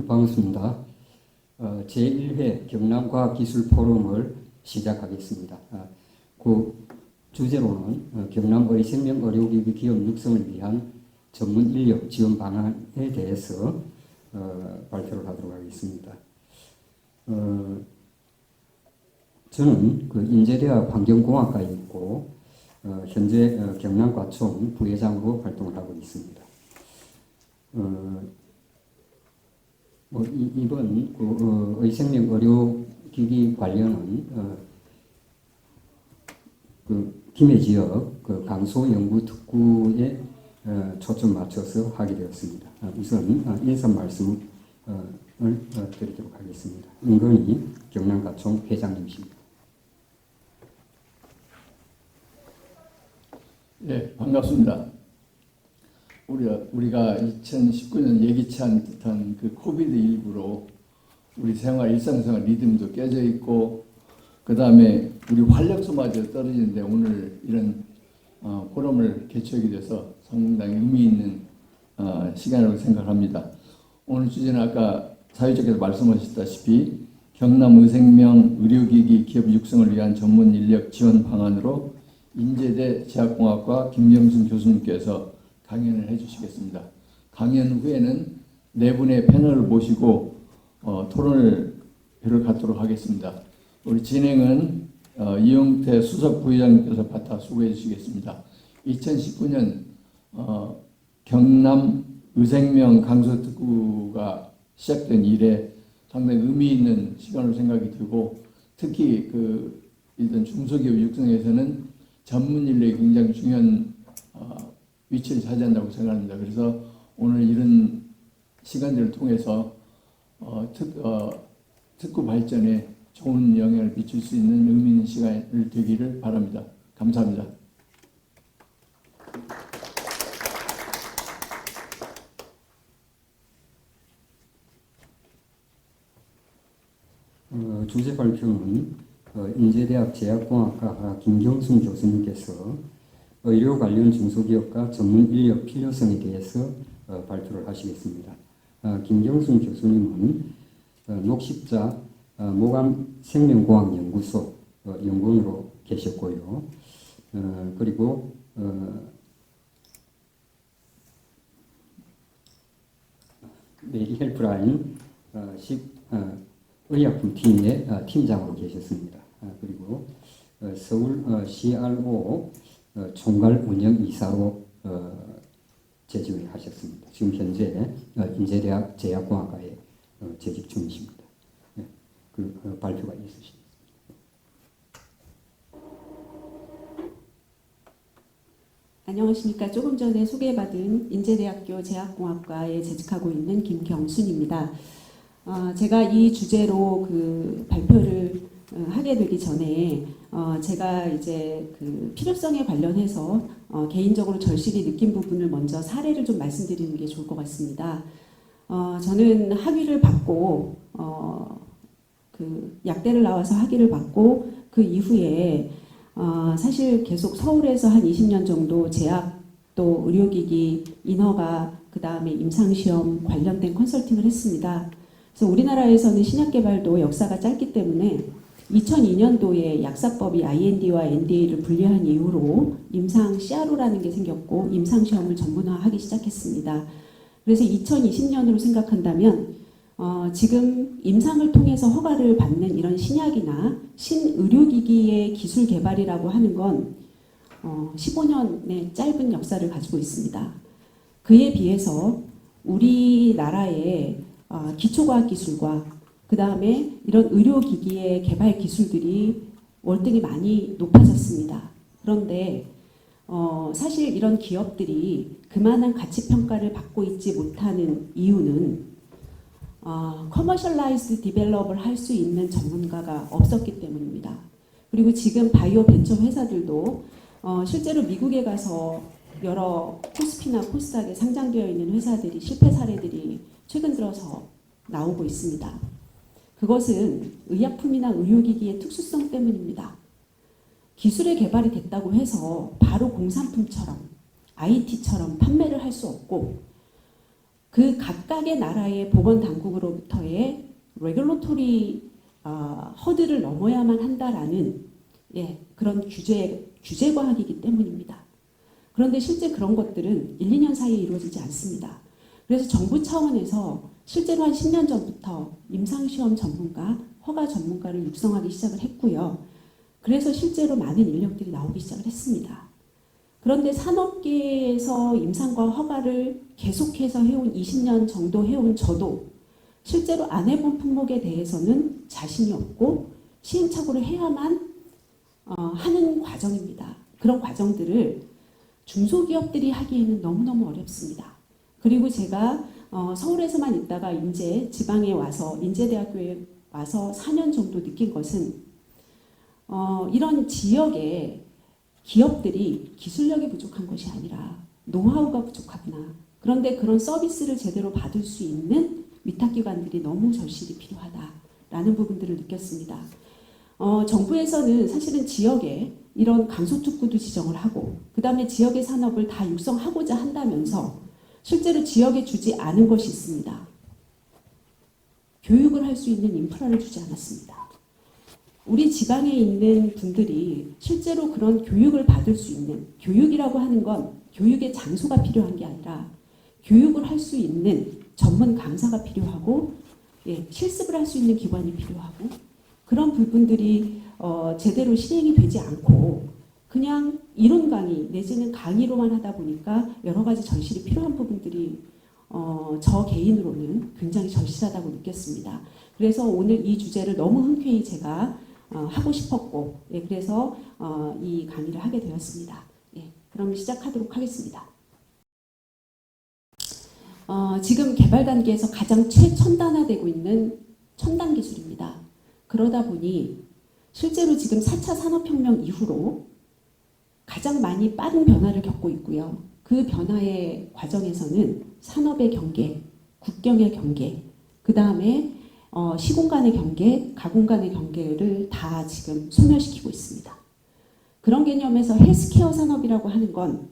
반갑습니다. 제1회 경남과학기술포럼을 시작하겠습니다. 그 주제로는 경남의생명의료기기 기업 육성을 위한 전문 인력 지원 방안에 대해서 발표를 하도록 하겠습니다. 저는 인제대학 환경공학과에 있고 현재 경남과총 부회장으로 활동을 하고 있습니다. 이번 의생명 의료기기 관련은 김해 지역 강소 연구 특구에 초점 맞춰서 하게 되었습니다. 우선 인사 말씀을 드리도록 하겠습니다. 은건희 경남과총 회장님이십니다. 네, 반갑습니다. 우리가 2019년 예기치 않은 듯한 코비드19로 우리 일상생활 리듬도 깨져 있고, 그 다음에 우리 활력소마저 떨어지는데 오늘 이런 포럼을 개최하게 돼서 상당히 의미 있는 시간이라고 생각합니다. 오늘 주제는 아까 사회자께서 말씀하셨다시피 경남의생명 의료기기 기업 육성을 위한 전문 인력 지원 방안으로 인제대 제약공학과 김경순 교수님께서 강연을 해주시겠습니다. 강연 후에는 네 분의 패널을 모시고 토론을 갖도록 하겠습니다. 우리 진행은 이용태 수석 부회장님께서 바타 수고해 주시겠습니다. 2019년 경남 의생명 강소특구가 시작된 이래 상당히 의미 있는 시간으로 생각이 들고, 특히 일단 중소기업 육성에서는 전문 인력이 굉장히 중요한 위치를 차지한다고 생각합니다. 그래서 오늘 이런 시간들을 통해서 특구 발전에 좋은 영향을 미칠 수 있는 의미 있는 시간을 되기를 바랍니다. 감사합니다. 주제 발표는 인제대학 제약공학과 김경순 교수님께서 의료 관련 중소기업과 전문 인력 필요성에 대해서 발표를 하시겠습니다. 김경순 교수님은 녹십자 모감생명공학연구소 연구원으로 계셨고요. 그리고 메디헬프라인 의약품팀의 팀장으로 계셨습니다. 그리고 서울 CRO 총괄 운영이사로 재직을 하셨습니다. 지금 현재 인제대학 제약공학과에 재직 중이십니다. 네, 발표가 있으십니다. 안녕하십니까. 조금 전에 소개받은 인제대학교 제약공학과에 재직하고 있는 김경순입니다. 제가 이 주제로 발표를 하게 되기 전에 제가 이제 필요성에 관련해서 개인적으로 절실히 느낀 부분을 먼저 사례를 좀 말씀드리는 게 좋을 것 같습니다. 저는 학위를 받고 약대를 나와서 학위를 받고 그 이후에 사실 계속 서울에서 한 20년 정도 제약 또 의료기기 인허가 그 다음에 임상시험 관련된 컨설팅을 했습니다. 그래서 우리나라에서는 신약 개발도 역사가 짧기 때문에 2002년도에 약사법이 IND와 NDA를 분리한 이후로 임상 CRO라는 게 생겼고 임상시험을 전문화하기 시작했습니다. 그래서 2020년으로 생각한다면 지금 임상을 통해서 허가를 받는 이런 신약이나 신의료기기의 기술 개발이라고 하는 건 15년의 짧은 역사를 가지고 있습니다. 그에 비해서 우리나라의 기초과학기술과 그 다음에 이런 의료기기의 개발 기술들이 월등히 많이 높아졌습니다. 그런데 사실 이런 기업들이 그만한 가치 평가를 받고 있지 못하는 이유는 커머셜라이즈 디벨롭을 할 수 있는 전문가가 없었기 때문입니다. 그리고 지금 바이오 벤처 회사들도 실제로 미국에 가서 여러 코스피나 코스닥에 상장되어 있는 회사들이 실패 사례들이 최근 들어서 나오고 있습니다. 그것은 의약품이나 의료기기의 특수성 때문입니다. 기술의 개발이 됐다고 해서 바로 공산품처럼 IT처럼 판매를 할 수 없고 그 각각의 나라의 보건당국으로부터의 레귤러토리 허들을 넘어야만 한다라는 그런 규제 과학이기 때문입니다. 그런데 실제 그런 것들은 1, 2년 사이에 이루어지지 않습니다. 그래서 정부 차원에서 실제로 한 10년 전부터 임상시험 전문가, 허가 전문가를 육성하기 시작을 했고요. 그래서 실제로 많은 인력들이 나오기 시작을 했습니다. 그런데 산업계에서 임상과 허가를 계속해서 해온 20년 정도 해온 저도 실제로 안 해본 품목에 대해서는 자신이 없고 시행착오를 해야만 하는 과정입니다. 그런 과정들을 중소기업들이 하기에는 너무너무 어렵습니다. 그리고 제가 서울에서만 있다가 이제 지방에 와서 인제대학교에 와서 4년 정도 느낀 것은 이런 지역의 기업들이 기술력이 부족한 것이 아니라 노하우가 부족하구나. 그런데 그런 서비스를 제대로 받을 수 있는 위탁기관들이 너무 절실히 필요하다라는 부분들을 느꼈습니다. 정부에서는 사실은 지역에 이런 강소특구도 지정을 하고 그 다음에 지역의 산업을 다 육성하고자 한다면서 실제로 지역에 주지 않은 것이 있습니다. 교육을 할 수 있는 인프라를 주지 않았습니다. 우리 지방에 있는 분들이 실제로 그런 교육을 받을 수 있는, 교육이라고 하는 건 교육의 장소가 필요한 게 아니라 교육을 할 수 있는 전문 강사가 필요하고 실습을 할 수 있는 기관이 필요하고 그런 부분들이 제대로 실행이 되지 않고 그냥 이론 강의 내지는 강의로만 하다 보니까 여러 가지 절실히 필요한 부분들이 저 개인으로는 굉장히 절실하다고 느꼈습니다. 그래서 오늘 이 주제를 너무 흔쾌히 제가 하고 싶었고 그래서 이 강의를 하게 되었습니다. 그럼 시작하도록 하겠습니다. 지금 개발 단계에서 가장 최첨단화되고 있는 첨단 기술입니다. 그러다 보니 실제로 지금 4차 산업혁명 이후로 가장 많이 빠른 변화를 겪고 있고요. 그 변화의 과정에서는 산업의 경계, 국경의 경계, 그 다음에 시공간의 경계, 가공간의 경계를 다 지금 소멸시키고 있습니다. 그런 개념에서 헬스케어 산업이라고 하는 건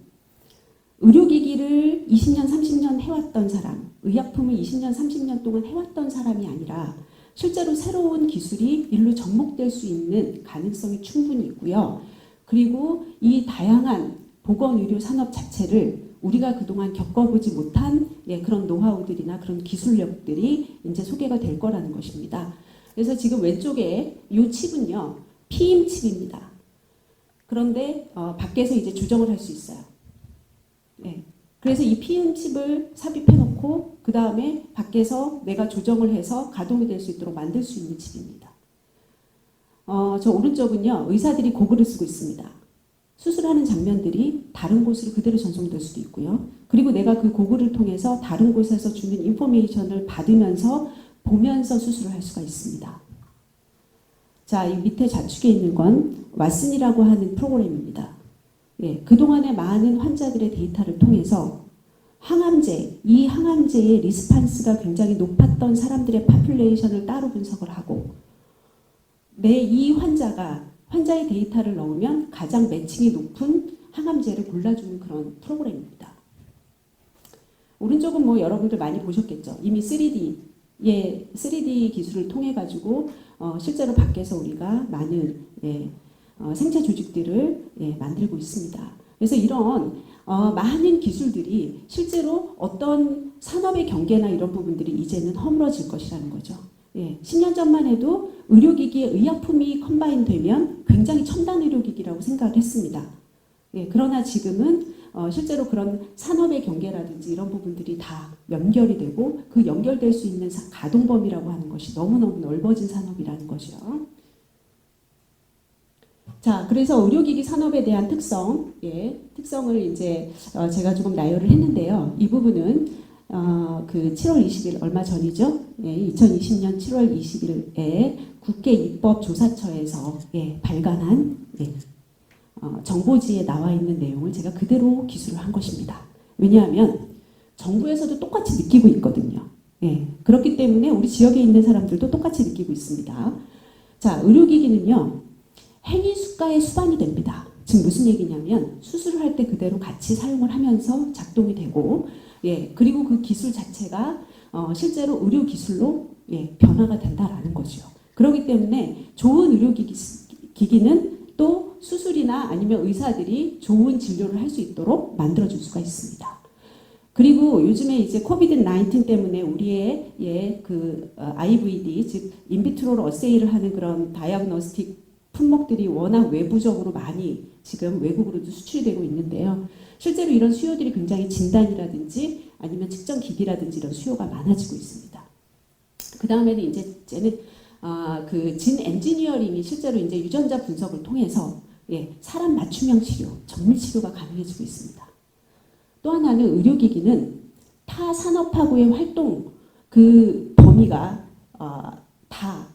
의료기기를 20년, 30년 해왔던 사람, 의약품을 20년, 30년 동안 해왔던 사람이 아니라 실제로 새로운 기술이 일로 접목될 수 있는 가능성이 충분히 있고요. 그리고 이 다양한 보건의료 산업 자체를 우리가 그동안 겪어보지 못한 그런 노하우들이나 그런 기술력들이 이제 소개가 될 거라는 것입니다. 그래서 지금 왼쪽에 이 칩은요, 피임 칩입니다. 그런데 밖에서 이제 조정을 할 수 있어요. 그래서 이 피임 칩을 삽입해 놓고 그 다음에 밖에서 내가 조정을 해서 가동이 될 수 있도록 만들 수 있는 칩입니다. 저 오른쪽은요, 의사들이 고글을 쓰고 있습니다. 수술하는 장면들이 다른 곳으로 그대로 전송될 수도 있고요. 그리고 내가 그 고글을 통해서 다른 곳에서 주는 인포메이션을 받으면서 보면서 수술을 할 수가 있습니다. 자, 이 밑에 좌측에 있는 건 왓슨이라고 하는 프로그램입니다. 그동안의 많은 환자들의 데이터를 통해서 항암제, 이 항암제의 리스판스가 굉장히 높았던 사람들의 파퓰레이션을 따로 분석을 하고 이 환자의 데이터를 넣으면 가장 매칭이 높은 항암제를 골라주는 그런 프로그램입니다. 오른쪽은 여러분들 많이 보셨겠죠. 이미 3D 기술을 통해 가지고 실제로 밖에서 우리가 많은 생체 조직들을 만들고 있습니다. 그래서 이런 많은 기술들이 실제로 어떤 산업의 경계나 이런 부분들이 이제는 허물어질 것이라는 거죠. 10년 전만 해도 의료기기에 의약품이 컴바인 되면 굉장히 첨단 의료기기라고 생각을 했습니다. 그러나 지금은 실제로 그런 산업의 경계라든지 이런 부분들이 다 연결이 되고 그 연결될 수 있는 가동 범위라고 하는 것이 너무너무 넓어진 산업이라는 것이요. 자, 그래서 의료기기 산업에 대한 특성, 특성을 이제 제가 조금 나열을 했는데요. 이 부분은 그 7월 20일 얼마 전이죠? 2020년 7월 20일에 국회 입법조사처에서 발간한 정보지에 나와 있는 내용을 제가 그대로 기술을 한 것입니다. 왜냐하면 정부에서도 똑같이 느끼고 있거든요. 그렇기 때문에 우리 지역에 있는 사람들도 똑같이 느끼고 있습니다. 자, 의료기기는요, 행위수가의 수반이 됩니다. 지금 무슨 얘기냐면 수술을 할 때 그대로 같이 사용을 하면서 작동이 되고, 그리고 그 기술 자체가 실제로 의료기술로 변화가 된다라는 거죠. 그렇기 때문에 좋은 의료기기는 또 수술이나 아니면 의사들이 좋은 진료를 할 수 있도록 만들어줄 수가 있습니다. 그리고 요즘에 이제 코비드-19 때문에 우리의 그 IVD, 즉 인비트로로 어세이를 하는 그런 다이아그노스틱 품목들이 워낙 외부적으로 많이 지금 외국으로도 수출이 되고 있는데요. 실제로 이런 수요들이 굉장히 진단이라든지 아니면 측정 기기라든지 이런 수요가 많아지고 있습니다. 그 다음에는 이제는 그 진 엔지니어링이 실제로 이제 유전자 분석을 통해서 사람 맞춤형 치료, 정밀 치료가 가능해지고 있습니다. 또 하나는 의료기기는 타 산업하고의 활동 그 범위가 다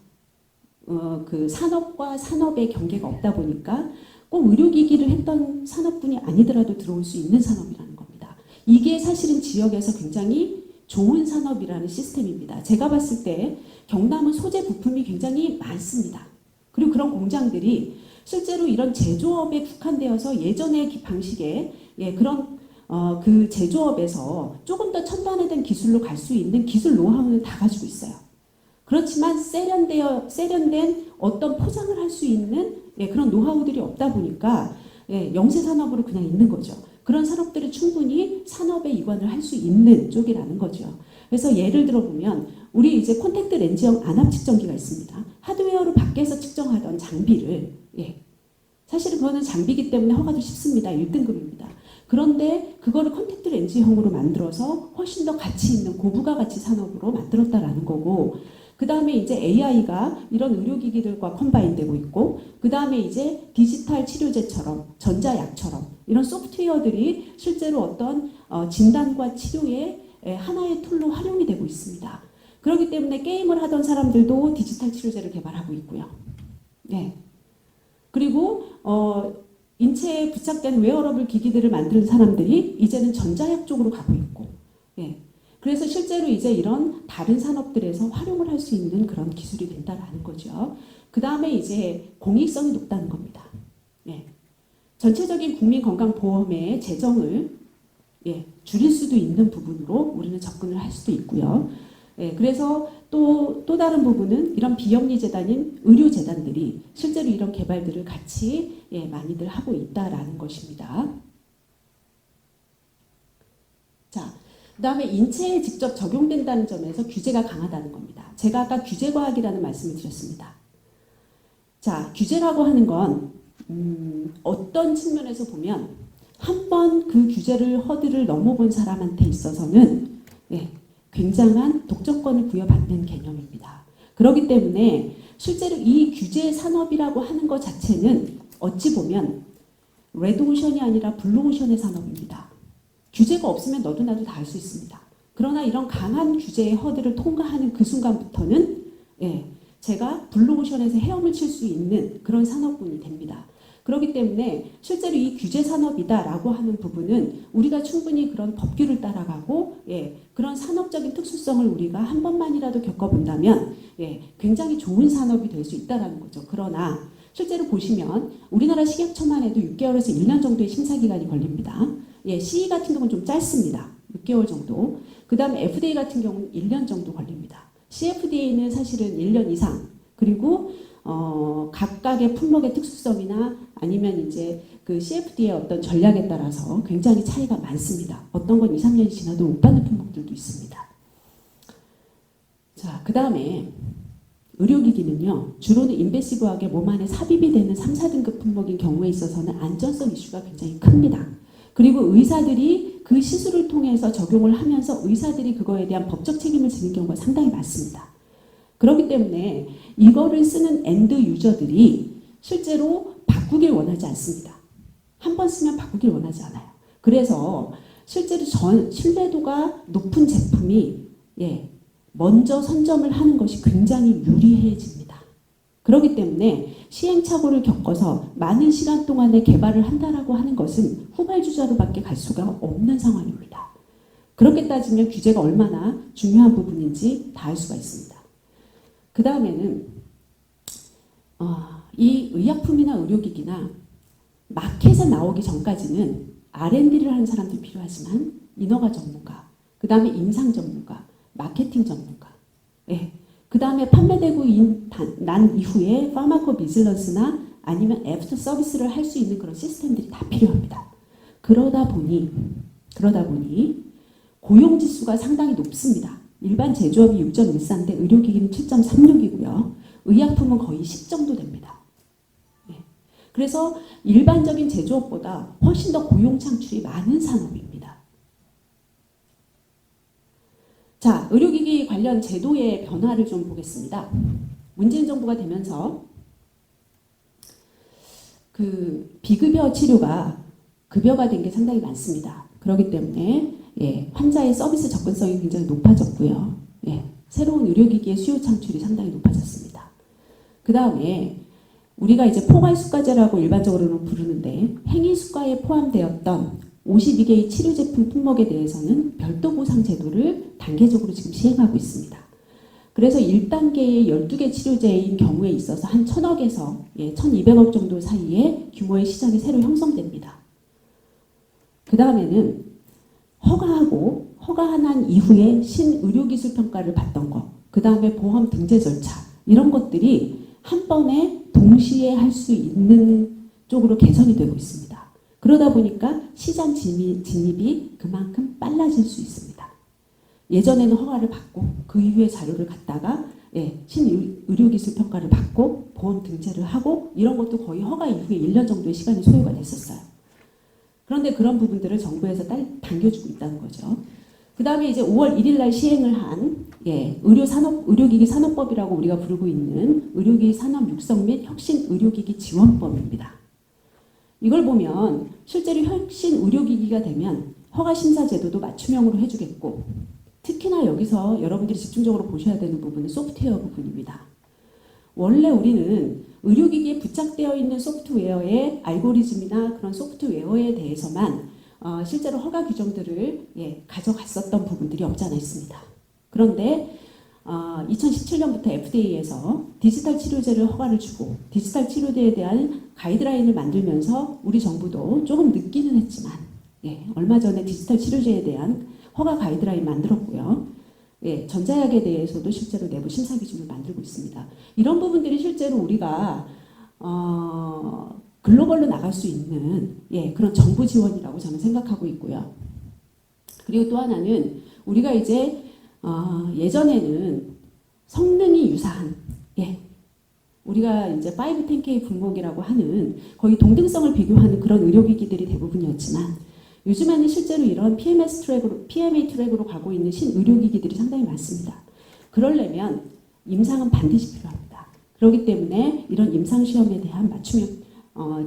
그 산업과 산업의 경계가 없다 보니까 꼭 의료기기를 했던 산업군이 아니더라도 들어올 수 있는 산업이라는 겁니다. 이게 사실은 지역에서 굉장히 좋은 산업이라는 시스템입니다. 제가 봤을 때 경남은 소재 부품이 굉장히 많습니다. 그리고 그런 공장들이 실제로 이런 제조업에 국한되어서 예전의 방식의 그런 그 제조업에서 조금 더 첨단화된 기술로 갈 수 있는 기술 노하우는 다 가지고 있어요. 그렇지만 세련된 어떤 포장을 할 수 있는 그런 노하우들이 없다 보니까 영세 산업으로 그냥 있는 거죠. 그런 산업들을 충분히 산업에 이관을 할 수 있는 쪽이라는 거죠. 그래서 예를 들어 보면 우리 이제 콘택트 렌즈형 안압 측정기가 있습니다. 하드웨어로 밖에서 측정하던 장비를 사실은 그거는 장비이기 때문에 허가도 쉽습니다. 1등급입니다. 그런데 그거를 콘택트 렌즈형으로 만들어서 훨씬 더 가치 있는 고부가 가치 산업으로 만들었다라는 거고, 그 다음에 이제 AI가 이런 의료기기들과 컴바인되고 있고, 그 다음에 이제 디지털 치료제처럼 전자약처럼 이런 소프트웨어들이 실제로 어떤 진단과 치료의 하나의 툴로 활용이 되고 있습니다. 그렇기 때문에 게임을 하던 사람들도 디지털 치료제를 개발하고 있고요. 그리고 인체에 부착된 웨어러블 기기들을 만드는 사람들이 이제는 전자약 쪽으로 가고 있고, 그래서 실제로 이제 이런 다른 산업들에서 활용을 할 수 있는 그런 기술이 된다라는 거죠. 그 다음에 이제 공익성이 높다는 겁니다. 전체적인 국민건강보험의 재정을 줄일 수도 있는 부분으로 우리는 접근을 할 수도 있고요. 그래서 또 다른 부분은 이런 비영리 재단인 의료재단들이 실제로 이런 개발들을 같이 많이들 하고 있다라는 것입니다. 자, 그 다음에 인체에 직접 적용된다는 점에서 규제가 강하다는 겁니다. 제가 아까 규제과학이라는 말씀을 드렸습니다. 자, 규제라고 하는 건 어떤 측면에서 보면 한 번 그 규제를 허들을 넘어본 사람한테 있어서는 굉장한 독점권을 부여받는 개념입니다. 그렇기 때문에 실제로 이 규제 산업이라고 하는 것 자체는 어찌 보면 레드오션이 아니라 블루오션의 산업입니다. 규제가 없으면 너도 나도 다 할 수 있습니다. 그러나 이런 강한 규제의 허들을 통과하는 그 순간부터는 제가 블루오션에서 헤엄을 칠 수 있는 그런 산업군이 됩니다. 그렇기 때문에 실제로 이 규제 산업이다라고 하는 부분은 우리가 충분히 그런 법규를 따라가고 그런 산업적인 특수성을 우리가 한 번만이라도 겪어본다면 굉장히 좋은 산업이 될 수 있다는 거죠. 그러나 실제로 보시면 우리나라 식약처만 해도 6개월에서 1년 정도의 심사기간이 걸립니다. CE 같은 경우는 좀 짧습니다. 6개월 정도. 그 다음에 FDA 같은 경우는 1년 정도 걸립니다. CFDA는 사실은 1년 이상. 그리고 각각의 품목의 특수성이나 아니면 이제 그 CFDA의 어떤 전략에 따라서 굉장히 차이가 많습니다. 어떤 건 2, 3년이 지나도 못 받는 품목들도 있습니다. 자, 그 다음에 의료기기는요, 주로는 인베시브하게 몸 안에 삽입이 되는 3, 4등급 품목인 경우에 있어서는 안전성 이슈가 굉장히 큽니다. 그리고 의사들이 그 시술을 통해서 적용을 하면서 의사들이 그거에 대한 법적 책임을 지는 경우가 상당히 많습니다. 그렇기 때문에 이거를 쓰는 엔드 유저들이 실제로 바꾸길 원하지 않습니다. 한 번 쓰면 바꾸길 원하지 않아요. 그래서 실제로 신뢰도가 높은 제품이 먼저 선점을 하는 것이 굉장히 유리해집니다. 그렇기 때문에 시행착오를 겪어서 많은 시간 동안에 개발을 한다라고 하는 것은 후발주자로밖에 갈 수가 없는 상황입니다. 그렇게 따지면 규제가 얼마나 중요한 부분인지 다 알 수가 있습니다. 그 다음에는 이 의약품이나 의료기기나 마켓에 나오기 전까지는 R&D를 하는 사람들이 필요하지만 인허가 전문가, 그 다음에 임상 전문가, 마케팅 전문가, 그 다음에 판매되고 난 이후에 파마코 비즈니스나 아니면 애프터 서비스를 할 수 있는 그런 시스템들이 다 필요합니다. 그러다 보니 고용 지수가 상당히 높습니다. 일반 제조업이 6.14인데 의료기기는 7.36이고요. 의약품은 거의 10 정도 됩니다. 그래서 일반적인 제조업보다 훨씬 더 고용 창출이 많은 산업입니다. 자, 의료기기 관련 제도의 변화를 좀 보겠습니다. 문재인 정부가 되면서 그 비급여 치료가 급여가 된 게 상당히 많습니다. 그렇기 때문에 환자의 서비스 접근성이 굉장히 높아졌고요. 새로운 의료기기의 수요 창출이 상당히 높아졌습니다. 그 다음에 우리가 이제 포괄수가제라고 일반적으로는 부르는데 행위수가에 포함되었던 52개의 치료제품 품목에 대해서는 별도 보상 제도를 단계적으로 지금 시행하고 있습니다. 그래서 1단계의 12개 치료제인 경우에 있어서 한 1,000억에서 1,200억 정도 사이의 규모의 시장이 새로 형성됩니다. 그 다음에는 허가한 이후에 신의료기술 평가를 받던 것, 그 다음에 보험 등재 절차 이런 것들이 한 번에 동시에 할 수 있는 쪽으로 개선이 되고 있습니다. 그러다 보니까 시장 진입이 그만큼 빨라질 수 있습니다. 예전에는 허가를 받고 그 이후에 자료를 갖다가 신의료기술 평가를 받고 보험 등재를 하고 이런 것도 거의 허가 이후에 1년 정도의 시간이 소요가 됐었어요. 그런데 그런 부분들을 정부에서 당겨주고 있다는 거죠. 그 다음에 이제 5월 1일 날 시행을 한 의료기기 산업법이라고 우리가 부르고 있는 의료기기 산업 육성 및 혁신 의료기기 지원법입니다. 이걸 보면 실제로 혁신 의료기기가 되면 허가 심사 제도도 맞춤형으로 해주겠고 특히나 여기서 여러분들이 집중적으로 보셔야 되는 부분은 소프트웨어 부분입니다. 원래 우리는 의료기기에 부착되어 있는 소프트웨어의 알고리즘이나 그런 소프트웨어에 대해서만 실제로 허가 규정들을 가져갔었던 부분들이 없지 않아 있습니다. 그런데 2017년부터 FDA에서 디지털 치료제를 허가를 주고 디지털 치료제에 대한 가이드라인을 만들면서 우리 정부도 조금 늦기는 했지만 얼마 전에 디지털 치료제에 대한 허가 가이드라인 만들었고요. 전자약에 대해서도 실제로 내부 심사 기준을 만들고 있습니다. 이런 부분들이 실제로 우리가 글로벌로 나갈 수 있는 그런 정부 지원이라고 저는 생각하고 있고요. 그리고 또 하나는 우리가 이제 예전에는 성능이 유사한 우리가 이제 510K 품목이라고 하는 거의 동등성을 비교하는 그런 의료기기들이 대부분이었지만 요즘에는 실제로 이런 PMA 트랙으로 가고 있는 신의료기기들이 상당히 많습니다. 그러려면 임상은 반드시 필요합니다. 그렇기 때문에 이런 임상시험에 대한 맞춤형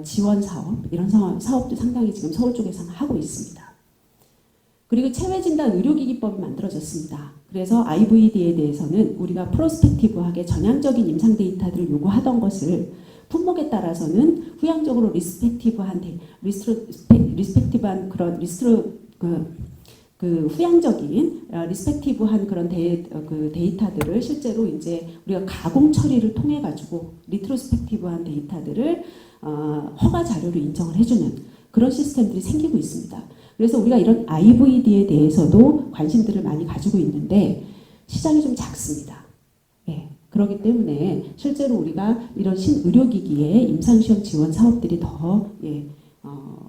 지원 사업, 이런 사업도 상당히 지금 서울 쪽에서는 하고 있습니다. 그리고 체외진단 의료기기법이 만들어졌습니다. 그래서 IVD에 대해서는 우리가 프로스펙티브하게 전향적인 임상 데이터들을 요구하던 것을 품목에 따라서는 후향적으로 리스펙티브한 그런 후향적인 리스펙티브한 그런 데이터들을 실제로 이제 우리가 가공 처리를 통해 가지고 리트로스펙티브한 데이터들을 허가 자료로 인정을 해주는 그런 시스템들이 생기고 있습니다. 그래서 우리가 이런 IVD에 대해서도 관심들을 많이 가지고 있는데 시장이 좀 작습니다. 그렇기 때문에 실제로 우리가 이런 신의료기기의 임상시험 지원 사업들이 더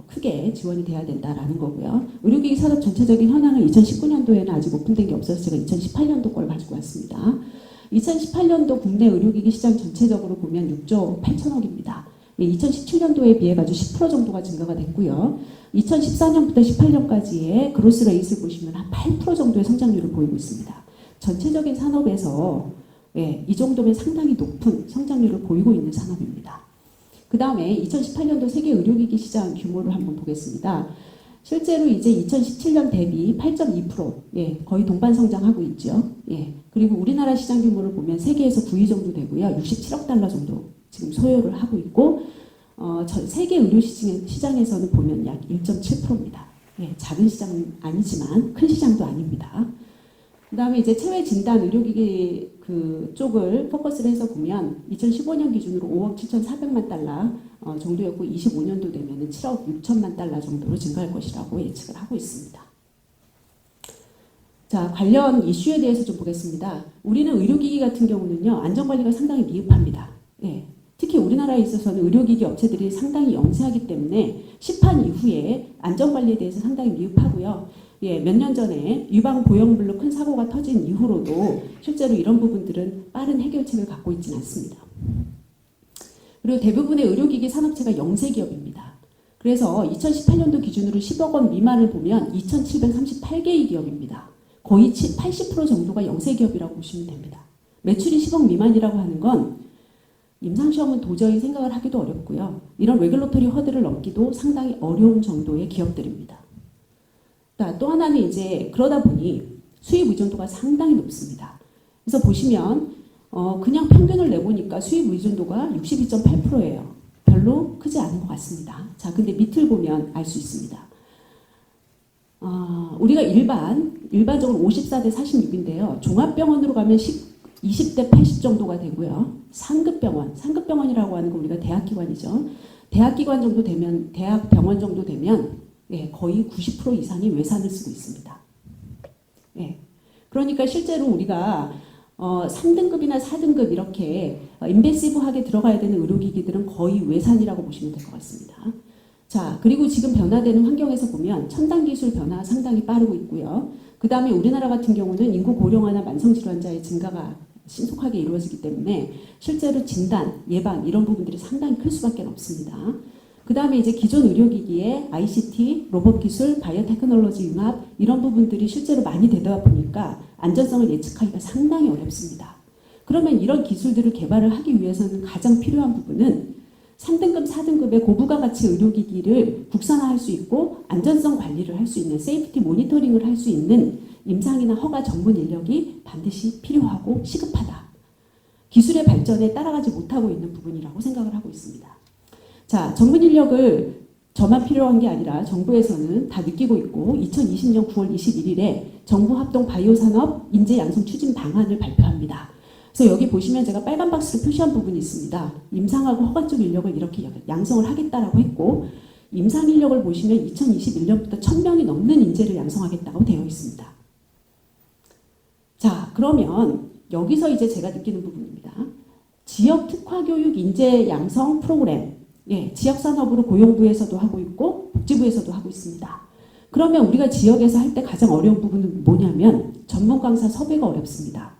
크게 지원이 돼야 된다라는 거고요. 의료기기 산업 전체적인 현황은 2019년도에는 아직 오픈된 게 없어서 제가 2018년도 걸 가지고 왔습니다. 2018년도 국내 의료기기 시장 전체적으로 보면 6조 8천억입니다. 2017년도에 비해 가지고 10% 정도가 증가가 됐고요. 2014년부터 18년까지의 그로스 레이스를 보시면 한 8% 정도의 성장률을 보이고 있습니다. 전체적인 산업에서 이 정도면 상당히 높은 성장률을 보이고 있는 산업입니다. 그 다음에 2018년도 세계 의료기기 시장 규모를 한번 보겠습니다. 실제로 이제 2017년 대비 8.2%, 예, 거의 동반 성장하고 있죠. 예, 그리고 우리나라 시장 규모를 보면 세계에서 9위 정도 되고요. 67억 달러 정도 지금 소요를 하고 있고, 전 세계 의료 시장에서는 보면 약 1.7%입니다. 예, 작은 시장은 아니지만 큰 시장도 아닙니다. 그 다음에 이제 체외 진단 의료기기 그 쪽을 포커스를 해서 보면 2015년 기준으로 5억 7,400만 달러 정도였고 25년도 되면은 7억 6천만 달러 정도로 증가할 것이라고 예측을 하고 있습니다. 자, 관련 이슈에 대해서 좀 보겠습니다. 우리는 의료기기 같은 경우는요, 안전관리가 상당히 미흡합니다. 예. 특히 우리나라에 있어서는 의료기기 업체들이 상당히 영세하기 때문에 시판 이후에 안전관리에 대해서 상당히 미흡하고요. 예, 몇 년 전에 유방 보형물로 큰 사고가 터진 이후로도 실제로 이런 부분들은 빠른 해결책을 갖고 있지는 않습니다. 그리고 대부분의 의료기기 산업체가 영세기업입니다. 그래서 2018년도 기준으로 10억 원 미만을 보면 2,738개의 기업입니다. 거의 80% 정도가 영세기업이라고 보시면 됩니다. 매출이 10억 미만이라고 하는 건 임상시험은 도저히 생각을 하기도 어렵고요. 이런 레귤러토리 허들을 넘기도 상당히 어려운 정도의 기업들입니다. 또 하나는 이제 그러다 보니 수입 의존도가 상당히 높습니다. 그래서 보시면 그냥 평균을 내보니까 수입 의존도가 62.8%예요. 별로 크지 않은 것 같습니다. 자, 근데 밑을 보면 알 수 있습니다. 우리가 일반적으로 54대 46인데요. 종합병원으로 가면 20대 80 정도가 되고요. 상급병원이라고 하는 건 우리가 대학기관이죠. 대학기관 정도 되면, 대학병원 정도 되면 예, 거의 90% 이상이 외산을 쓰고 있습니다. 예, 그러니까 실제로 우리가 3등급이나 4등급 이렇게 인베시브하게 들어가야 되는 의료기기들은 거의 외산이라고 보시면 될 것 같습니다. 자, 그리고 지금 변화되는 환경에서 보면 첨단 기술 변화 상당히 빠르고 있고요. 그 다음에 우리나라 같은 경우는 인구 고령화나 만성질환자의 증가가 신속하게 이루어지기 때문에 실제로 진단, 예방 이런 부분들이 상당히 클 수밖에 없습니다. 그 다음에 이제 기존 의료기기에 ICT, 로봇 기술, 바이오테크놀로지 융합 이런 부분들이 실제로 많이 되다 보니까 안전성을 예측하기가 상당히 어렵습니다. 그러면 이런 기술들을 개발을 하기 위해서는 가장 필요한 부분은 3등급, 4등급의 고부가 가치 의료기기를 국산화할 수 있고 안전성 관리를 할 수 있는 세이프티 모니터링을 할 수 있는 임상이나 허가 전문 인력이 반드시 필요하고 시급하다. 기술의 발전에 따라가지 못하고 있는 부분이라고 생각을 하고 있습니다. 자, 전문 인력을 저만 필요한 게 아니라 정부에서는 다 느끼고 있고 2020년 9월 21일에 정부 합동 바이오산업 인재 양성 추진 방안을 발표합니다. 그래서 여기 보시면 제가 빨간 박스로 표시한 부분이 있습니다. 임상하고 허가 쪽 인력을 이렇게 양성을 하겠다라고 했고 임상 인력을 보시면 2021년부터 1,000명이 넘는 인재를 양성하겠다고 되어 있습니다. 자, 그러면 여기서 이제 제가 느끼는 부분입니다. 지역 특화 교육 인재 양성 프로그램 예, 지역산업으로 고용부에서도 하고 있고 복지부에서도 하고 있습니다. 그러면 우리가 지역에서 할 때 가장 어려운 부분은 뭐냐면 전문 강사 섭외가 어렵습니다.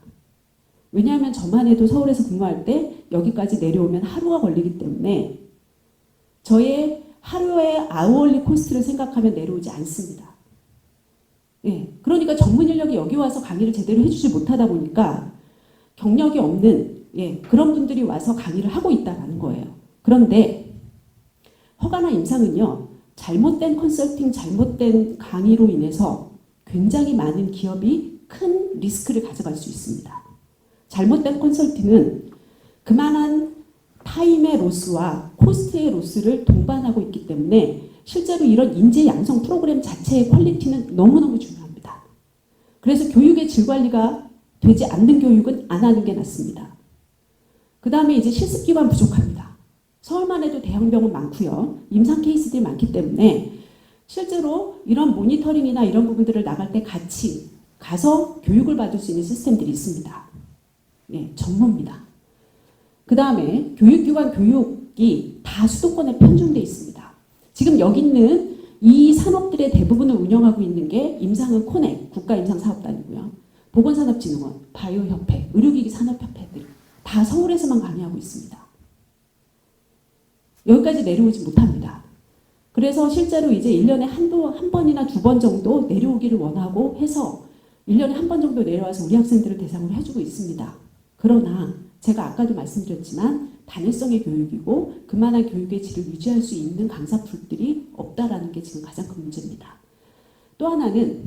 왜냐하면 저만 해도 서울에서 근무할 때 여기까지 내려오면 하루가 걸리기 때문에 저의 하루의 아워리 코스트를 생각하면 내려오지 않습니다. 예, 그러니까 전문 인력이 여기 와서 강의를 제대로 해주지 못하다 보니까 경력이 없는 예, 그런 분들이 와서 강의를 하고 있다는 거예요. 그런데 허가나 임상은요, 잘못된 컨설팅, 잘못된 강의로 인해서 굉장히 많은 기업이 큰 리스크를 가져갈 수 있습니다. 잘못된 컨설팅은 그만한 타임의 로스와 코스트의 로스를 동반하고 있기 때문에 실제로 이런 인재 양성 프로그램 자체의 퀄리티는 너무너무 중요합니다. 그래서 교육의 질 관리가 되지 않는 교육은 안 하는 게 낫습니다. 그 다음에 이제 실습기관 부족합니다. 서울만 해도 대형병원 많고요. 임상 케이스들이 많기 때문에 실제로 이런 모니터링이나 이런 부분들을 나갈 때 같이 가서 교육을 받을 수 있는 시스템들이 있습니다. 예, 전무입니다. 그 다음에 교육기관 교육이 다 수도권에 편중되어 있습니다. 지금 여기 있는 이 산업들의 대부분을 운영하고 있는 게 임상은 코넥, 국가임상사업단이고요. 보건산업진흥원, 바이오협회, 의료기기 산업협회들 다 서울에서만 강의하고 있습니다. 여기까지 내려오지 못합니다. 그래서 실제로 이제 1년에 한 번이나 2번 정도 내려오기를 원하고 해서 1년에 한 번 정도 내려와서 우리 학생들을 대상으로 해주고 있습니다. 그러나 제가 아까도 말씀드렸지만 단회성의 교육이고 그만한 교육의 질을 유지할 수 있는 강사풀들이 없다라는 게 지금 가장 큰 문제입니다. 또 하나는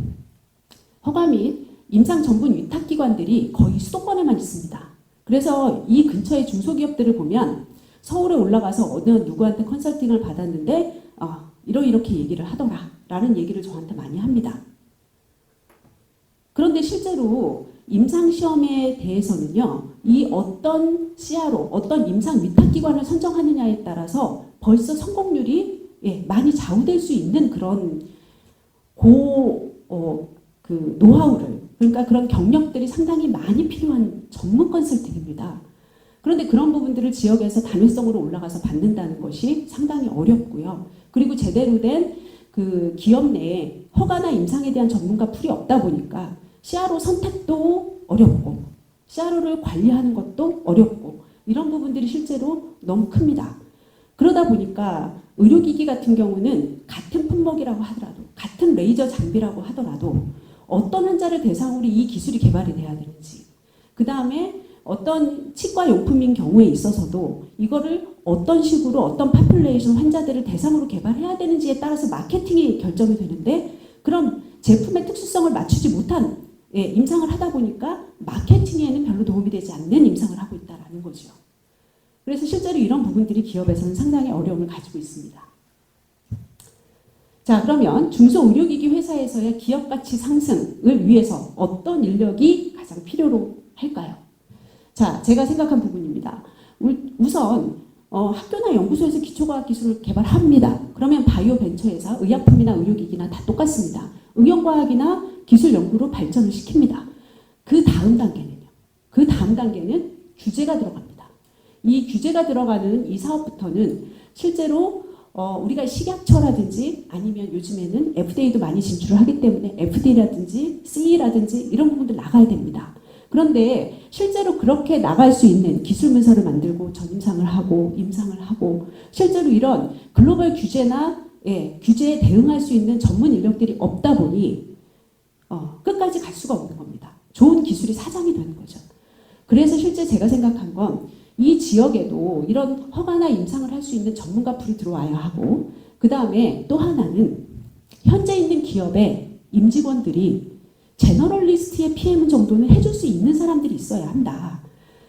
허가 및 임상 전문 위탁기관들이 거의 수도권에만 있습니다. 그래서 이 근처의 중소기업들을 보면 서울에 올라가서 어느 누구한테 컨설팅을 받았는데 이렇게 얘기를 하더라 라는 얘기를 저한테 많이 합니다. 그런데 실제로 임상시험에 대해서는요, 이 어떤 CRO, 어떤 임상 위탁기관을 선정하느냐에 따라서 벌써 성공률이 많이 좌우될 수 있는 그런 그 노하우를, 그러니까 그런 경력들이 상당히 많이 필요한 전문 컨설팅입니다. 그런데 그런 부분들을 지역에서 단회성으로 올라가서 받는다는 것이 상당히 어렵고요. 그리고 제대로 된 그 기업 내에 허가나 임상에 대한 전문가 풀이 없다 보니까 CRO 선택도 어렵고 CRO를 관리하는 것도 어렵고 이런 부분들이 실제로 너무 큽니다. 그러다 보니까 의료기기 같은 경우는 같은 품목이라고 하더라도 같은 레이저 장비라고 하더라도 어떤 환자를 대상으로 이 기술이 개발이 돼야 되는지, 그 다음에 어떤 치과 용품인 경우에 있어서도 이거를 어떤 식으로 어떤 파퓰레이션 환자들을 대상으로 개발해야 되는지에 따라서 마케팅이 결정이 되는데, 그런 제품의 특수성을 맞추지 못한 임상을 하다 보니까 마케팅에는 별로 도움이 되지 않는 임상을 하고 있다는 거죠. 그래서 실제로 이런 부분들이 기업에서는 상당히 어려움을 가지고 있습니다. 자, 그러면 중소의료기기 회사에서의 기업가치 상승을 위해서 어떤 인력이 가장 필요로 할까요? 자, 제가 생각한 부분입니다. 우선 학교나 연구소에서 기초과학 기술을 개발합니다. 그러면 바이오 벤처회사, 의약품이나 의료기기나 다 똑같습니다. 응용과학이나 기술 연구로 발전을 시킵니다. 그 다음 단계는 규제가 들어갑니다. 이 규제가 들어가는 이 사업부터는 실제로 우리가 식약처라든지 아니면 요즘에는 FDA도 많이 진출을 하기 때문에 FDA라든지 CE라든지 이런 부분들 나가야 됩니다. 그런데 실제로 그렇게 나갈 수 있는 기술 문서를 만들고 전임상을 하고 임상을 하고 실제로 이런 글로벌 규제나 규제에 대응할 수 있는 전문 인력들이 없다 보니 끝까지 갈 수가 없는 겁니다. 좋은 기술이 사장이 되는 거죠. 그래서 실제 제가 생각한 건 이 지역에도 이런 허가나 임상을 할 수 있는 전문가 풀이 들어와야 하고, 그 다음에 또 하나는 현재 있는 기업의 임직원들이 제너럴리스트의 PM 정도는 해줄 수 있는 사람들이 있어야 한다.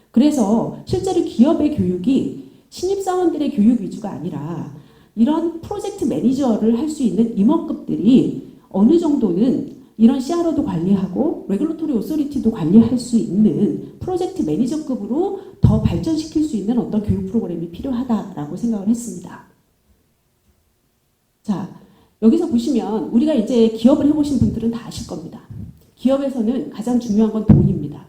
그래서 실제로 기업의 교육이 신입사원들의 교육 위주가 아니라 이런 프로젝트 매니저를 할 수 있는 임원급들이 어느 정도는 이런 CRO도 관리하고 레귤러토리 오소리티도 관리할 수 있는 프로젝트 매니저급으로 더 발전시킬 수 있는 어떤 교육 프로그램이 필요하다라고 생각을 했습니다. 자, 여기서 보시면 우리가 이제 기업을 해보신 분들은 다 아실 겁니다. 기업에서는 가장 중요한 건 돈입니다.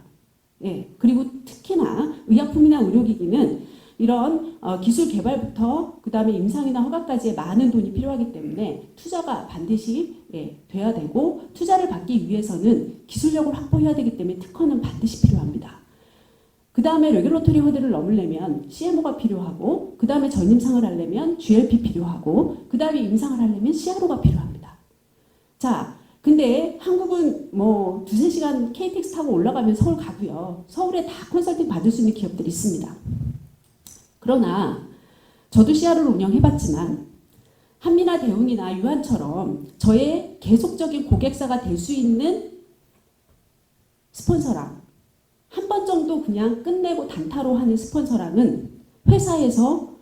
그리고 특히나 의약품이나 의료기기는 이런 기술 개발부터 그 다음에 임상이나 허가까지의 많은 돈이 필요하기 때문에 투자가 반드시 돼야 되고, 투자를 받기 위해서는 기술력을 확보해야 되기 때문에 특허는 반드시 필요합니다. 그 다음에 레귤러토리 허들을 넘으려면 CMO가 필요하고, 그 다음에 전임상을 하려면 GLP 필요하고, 그 다음에 임상을 하려면 CRO가 필요합니다. 자, 근데 한국은 뭐 2-3시간 KTX 타고 올라가면 서울 가고요. 서울에 다 컨설팅 받을 수 있는 기업들이 있습니다. 그러나 저도 CRO를 운영해봤지만 한미나 대웅이나 유한처럼 저의 계속적인 고객사가 될 수 있는 스폰서랑 한 번 정도 그냥 끝내고 단타로 하는 스폰서랑은 회사에서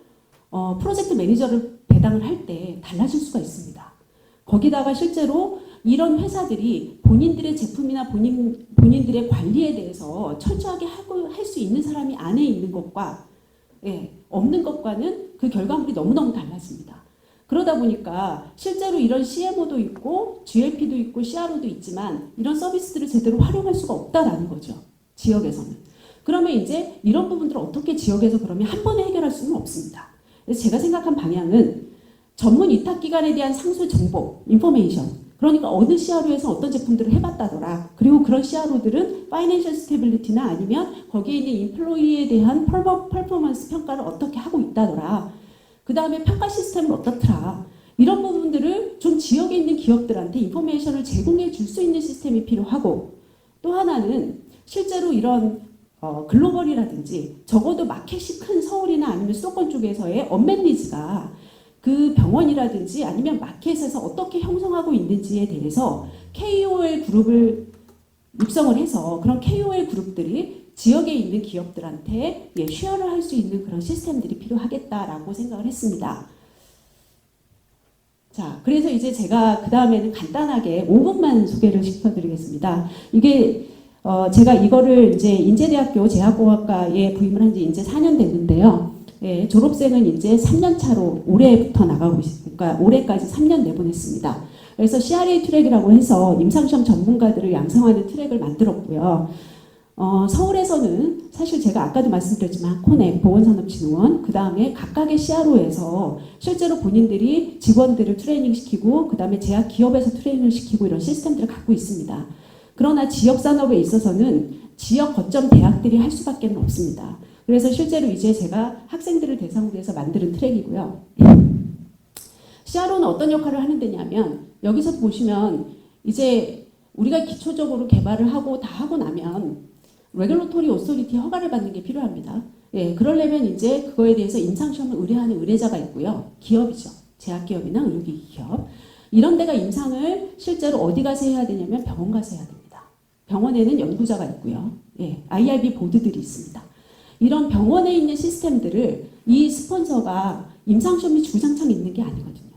프로젝트 매니저를 배당을 할 때 달라질 수가 있습니다. 거기다가 실제로 이런 회사들이 본인들의 제품이나 본인들의 관리에 대해서 철저하게 할 수 있는 사람이 안에 있는 것과 없는 것과는 그 결과물이 너무너무 달라집니다. 그러다 보니까 실제로 이런 CMO도 있고 GLP도 있고 CRO도 있지만 이런 서비스들을 제대로 활용할 수가 없다라는 거죠. 지역에서는. 그러면 이제 이런 부분들을 어떻게 지역에서 그러면 한 번에 해결할 수는 없습니다. 그래서 제가 생각한 방향은 전문 위탁기관에 대한 상수 정보, 인포메이션, 그러니까 어느 CRO에서 어떤 제품들을 해봤다더라. 그리고 그런 CRO들은 파이낸셜 스테빌리티나 아니면 거기에 있는 인플로이에 대한 퍼포먼스 평가를 어떻게 하고 있다더라. 그 다음에 평가 시스템은 어떻더라. 이런 부분들을 좀 지역에 있는 기업들한테 인포메이션을 제공해 줄 수 있는 시스템이 필요하고, 또 하나는 실제로 이런 글로벌이라든지 적어도 마켓이 큰 서울이나 아니면 수도권 쪽에서의 언맨 니즈가 그 병원이라든지 아니면 마켓에서 어떻게 형성하고 있는지에 대해서 KOL 그룹을 육성을 해서 그런 KOL 그룹들이 지역에 있는 기업들한테 쉐어를 할 수 있는 그런 시스템들이 필요하겠다라고 생각을 했습니다. 자, 그래서 이제 제가 그 다음에는 간단하게 5분만 소개를 시켜드리겠습니다. 이게 제가 이거를 이제 인제대학교 제약공학과에 부임을 한 지 이제 4년 됐는데요. 예, 졸업생은 이제 3년 차로 올해부터 나가고 있으니까 올해까지 3년 내보냈습니다. 그래서 CRA 트랙이라고 해서 임상시험 전문가들을 양성하는 트랙을 만들었고요. 서울에서는 사실 제가 아까도 말씀드렸지만 코넥, 보건산업진흥원, 그 다음에 각각의 CRO에서 실제로 본인들이 직원들을 트레이닝시키고 그 다음에 제약 기업에서 트레이닝을 시키고 이런 시스템들을 갖고 있습니다. 그러나 지역 산업에 있어서는 지역 거점 대학들이 할 수밖에 없습니다. 그래서 실제로 이제 제가 학생들을 대상으로 해서 만드는 트랙이고요. CRO는 어떤 역할을 하는 데냐면 여기서 보시면 이제 우리가 기초적으로 개발을 하고 다 하고 나면 레귤러토리 오소리티 허가를 받는 게 필요합니다. 예, 그러려면 이제 그거에 대해서 임상시험을 의뢰하는 의뢰자가 있고요. 기업이죠. 제약기업이나 의료기기 기업. 이런 데가 임상을 실제로 어디 가서 해야 되냐면 병원 가서 해야 됩니다. 병원에는 연구자가 있고요. 예, IRB 보드들이 있습니다. 이런 병원에 있는 시스템들을 이 스폰서가 임상시험이 주장창 있는 게 아니거든요.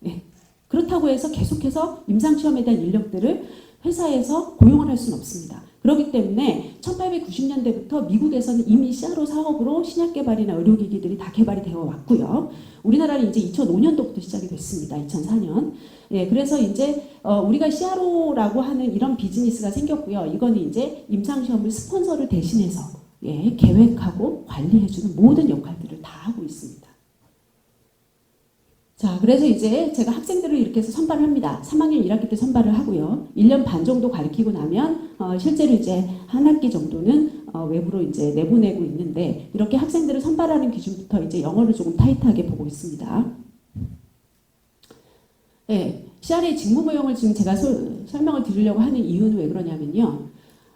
예, 그렇다고 해서 계속해서 임상시험에 대한 인력들을 회사에서 고용을 할 수는 없습니다. 그렇기 때문에 1890년대부터 미국에서는 이미 CRO 사업으로 신약 개발이나 의료기기들이 다 개발이 되어 왔고요. 우리나라는 이제 2005년도부터 시작이 됐습니다. 2004년. 예, 그래서 이제 우리가 CRO라고 하는 이런 비즈니스가 생겼고요. 이거는 이제 임상시험을 스폰서를 대신해서 예, 계획하고 관리해주는 모든 역할들을 다 하고 있습니다. 자, 그래서 이제 제가 학생들을 이렇게 해서 선발을 합니다. 3학년 1학기 때 선발을 하고요. 1년 반 정도 가르치고 나면 실제로 이제 한 학기 정도는 외부로 이제 내보내고 있는데 이렇게 학생들을 선발하는 기준부터 이제 영어를 조금 타이트하게 보고 있습니다. 네, CRA 직무모형을 지금 제가 설명을 드리려고 하는 이유는 왜 그러냐면요.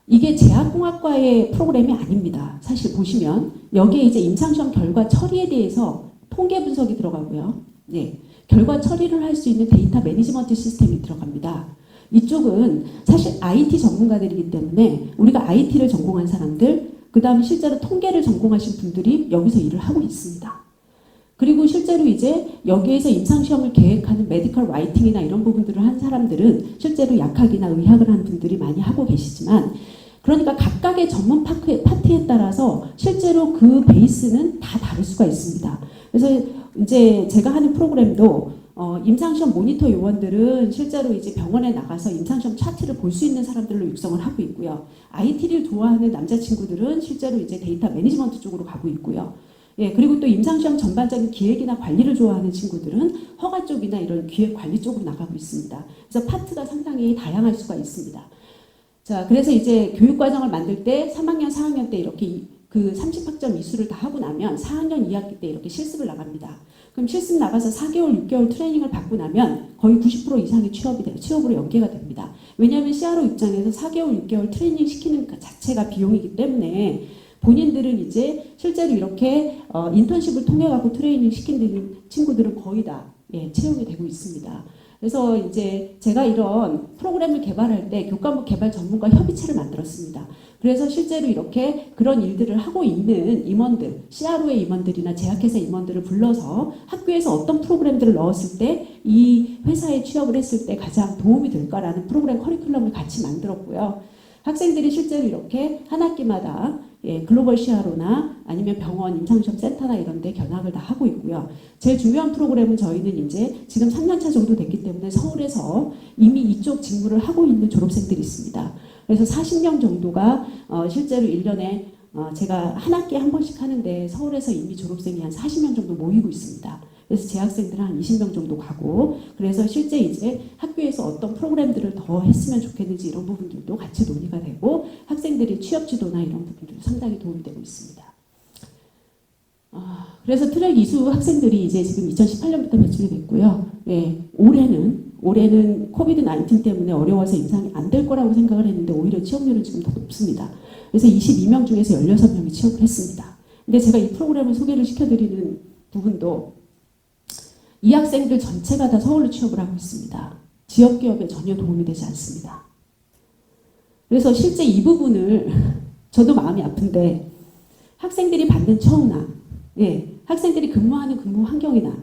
이게 제약공학과의 프로그램이 아닙니다. 사실 보시면 여기에 이제 임상시험 결과 처리에 대해서 통계 분석이 들어가고요. 네, 결과 처리를 할 수 있는 데이터 매니지먼트 시스템이 들어갑니다. 이쪽은 사실 IT 전문가들이기 때문에 우리가 IT를 전공한 사람들, 그 다음에 실제로 통계를 전공하신 분들이 여기서 일을 하고 있습니다. 그리고 실제로 이제 여기에서 임상시험을 계획하는 메디컬 라이팅이나 이런 부분들을 한 사람들은 실제로 약학이나 의학을 하는 분들이 많이 하고 계시지만 그러니까 각각의 전문 파트에 따라서 실제로 그 베이스는 다 다를 수가 있습니다. 그래서 이제 제가 하는 프로그램도 임상시험 모니터 요원들은 실제로 이제 병원에 나가서 임상시험 차트를 볼 수 있는 사람들로 육성을 하고 있고요. IT를 좋아하는 남자친구들은 실제로 이제 데이터 매니지먼트 쪽으로 가고 있고요. 예, 그리고 또 임상시험 전반적인 기획이나 관리를 좋아하는 친구들은 허가 쪽이나 이런 기획 관리 쪽으로 나가고 있습니다. 그래서 파트가 상당히 다양할 수가 있습니다. 자, 그래서 이제 교육과정을 만들 때 3학년, 4학년 때 이렇게 그 30학점 이수를 다 하고 나면 4학년 2학기 때 이렇게 실습을 나갑니다. 그럼 실습 나가서 4개월, 6개월 트레이닝을 받고 나면 거의 90% 이상이 취업으로 연계가 됩니다. 왜냐하면 CRO 입장에서 4개월, 6개월 트레이닝 시키는 그 자체가 비용이기 때문에 본인들은 이제 실제로 이렇게 인턴십을 통해 갖고 트레이닝 시키는 친구들은 거의 다 채용이 되고 있습니다. 그래서 이제 제가 이런 프로그램을 개발할 때 교과목 개발 전문가 협의체를 만들었습니다. 그래서 실제로 이렇게 그런 일들을 하고 있는 임원들, CRO의 임원들이나 제약회사 임원들을 불러서 학교에서 어떤 프로그램들을 넣었을 때 이 회사에 취업을 했을 때 가장 도움이 될까라는 프로그램 커리큘럼을 같이 만들었고요. 학생들이 실제로 이렇게 한 학기마다 글로벌 CRO나 아니면 병원 임상시험 센터나 이런 데 견학을 다 하고 있고요. 제일 중요한 프로그램은 저희는 이제 지금 3년차 정도 됐기 때문에 서울에서 이미 이쪽 직무를 하고 있는 졸업생들이 있습니다. 그래서 40명 정도가 실제로 1년에 제가 한 학기에 한 번씩 하는데 서울에서 이미 졸업생이 한 40명 정도 모이고 있습니다. 그래서 재학생들은 한 20명 정도 가고 그래서 실제 이제 학교에서 어떤 프로그램들을 더 했으면 좋겠는지 이런 부분들도 같이 논의가 되고 학생들이 취업 지도나 이런 부분들이 상당히 도움이 되고 있습니다. 그래서 트랙 이수 학생들이 이제 지금 2018년부터 배출이 됐고요. 예, 올해는 올해는 코비드 19 때문에 어려워서 임상이 안 될 거라고 생각을 했는데 오히려 취업률은 지금 더 높습니다. 그래서 22명 중에서 16명이 취업을 했습니다. 근데 제가 이 프로그램을 소개를 시켜드리는 부분도 이 학생들 전체가 다 서울로 취업을 하고 있습니다. 지역 기업에 전혀 도움이 되지 않습니다. 그래서 실제 이 부분을 저도 마음이 아픈데 학생들이 받는 처우나 학생들이 근무하는 근무 환경이나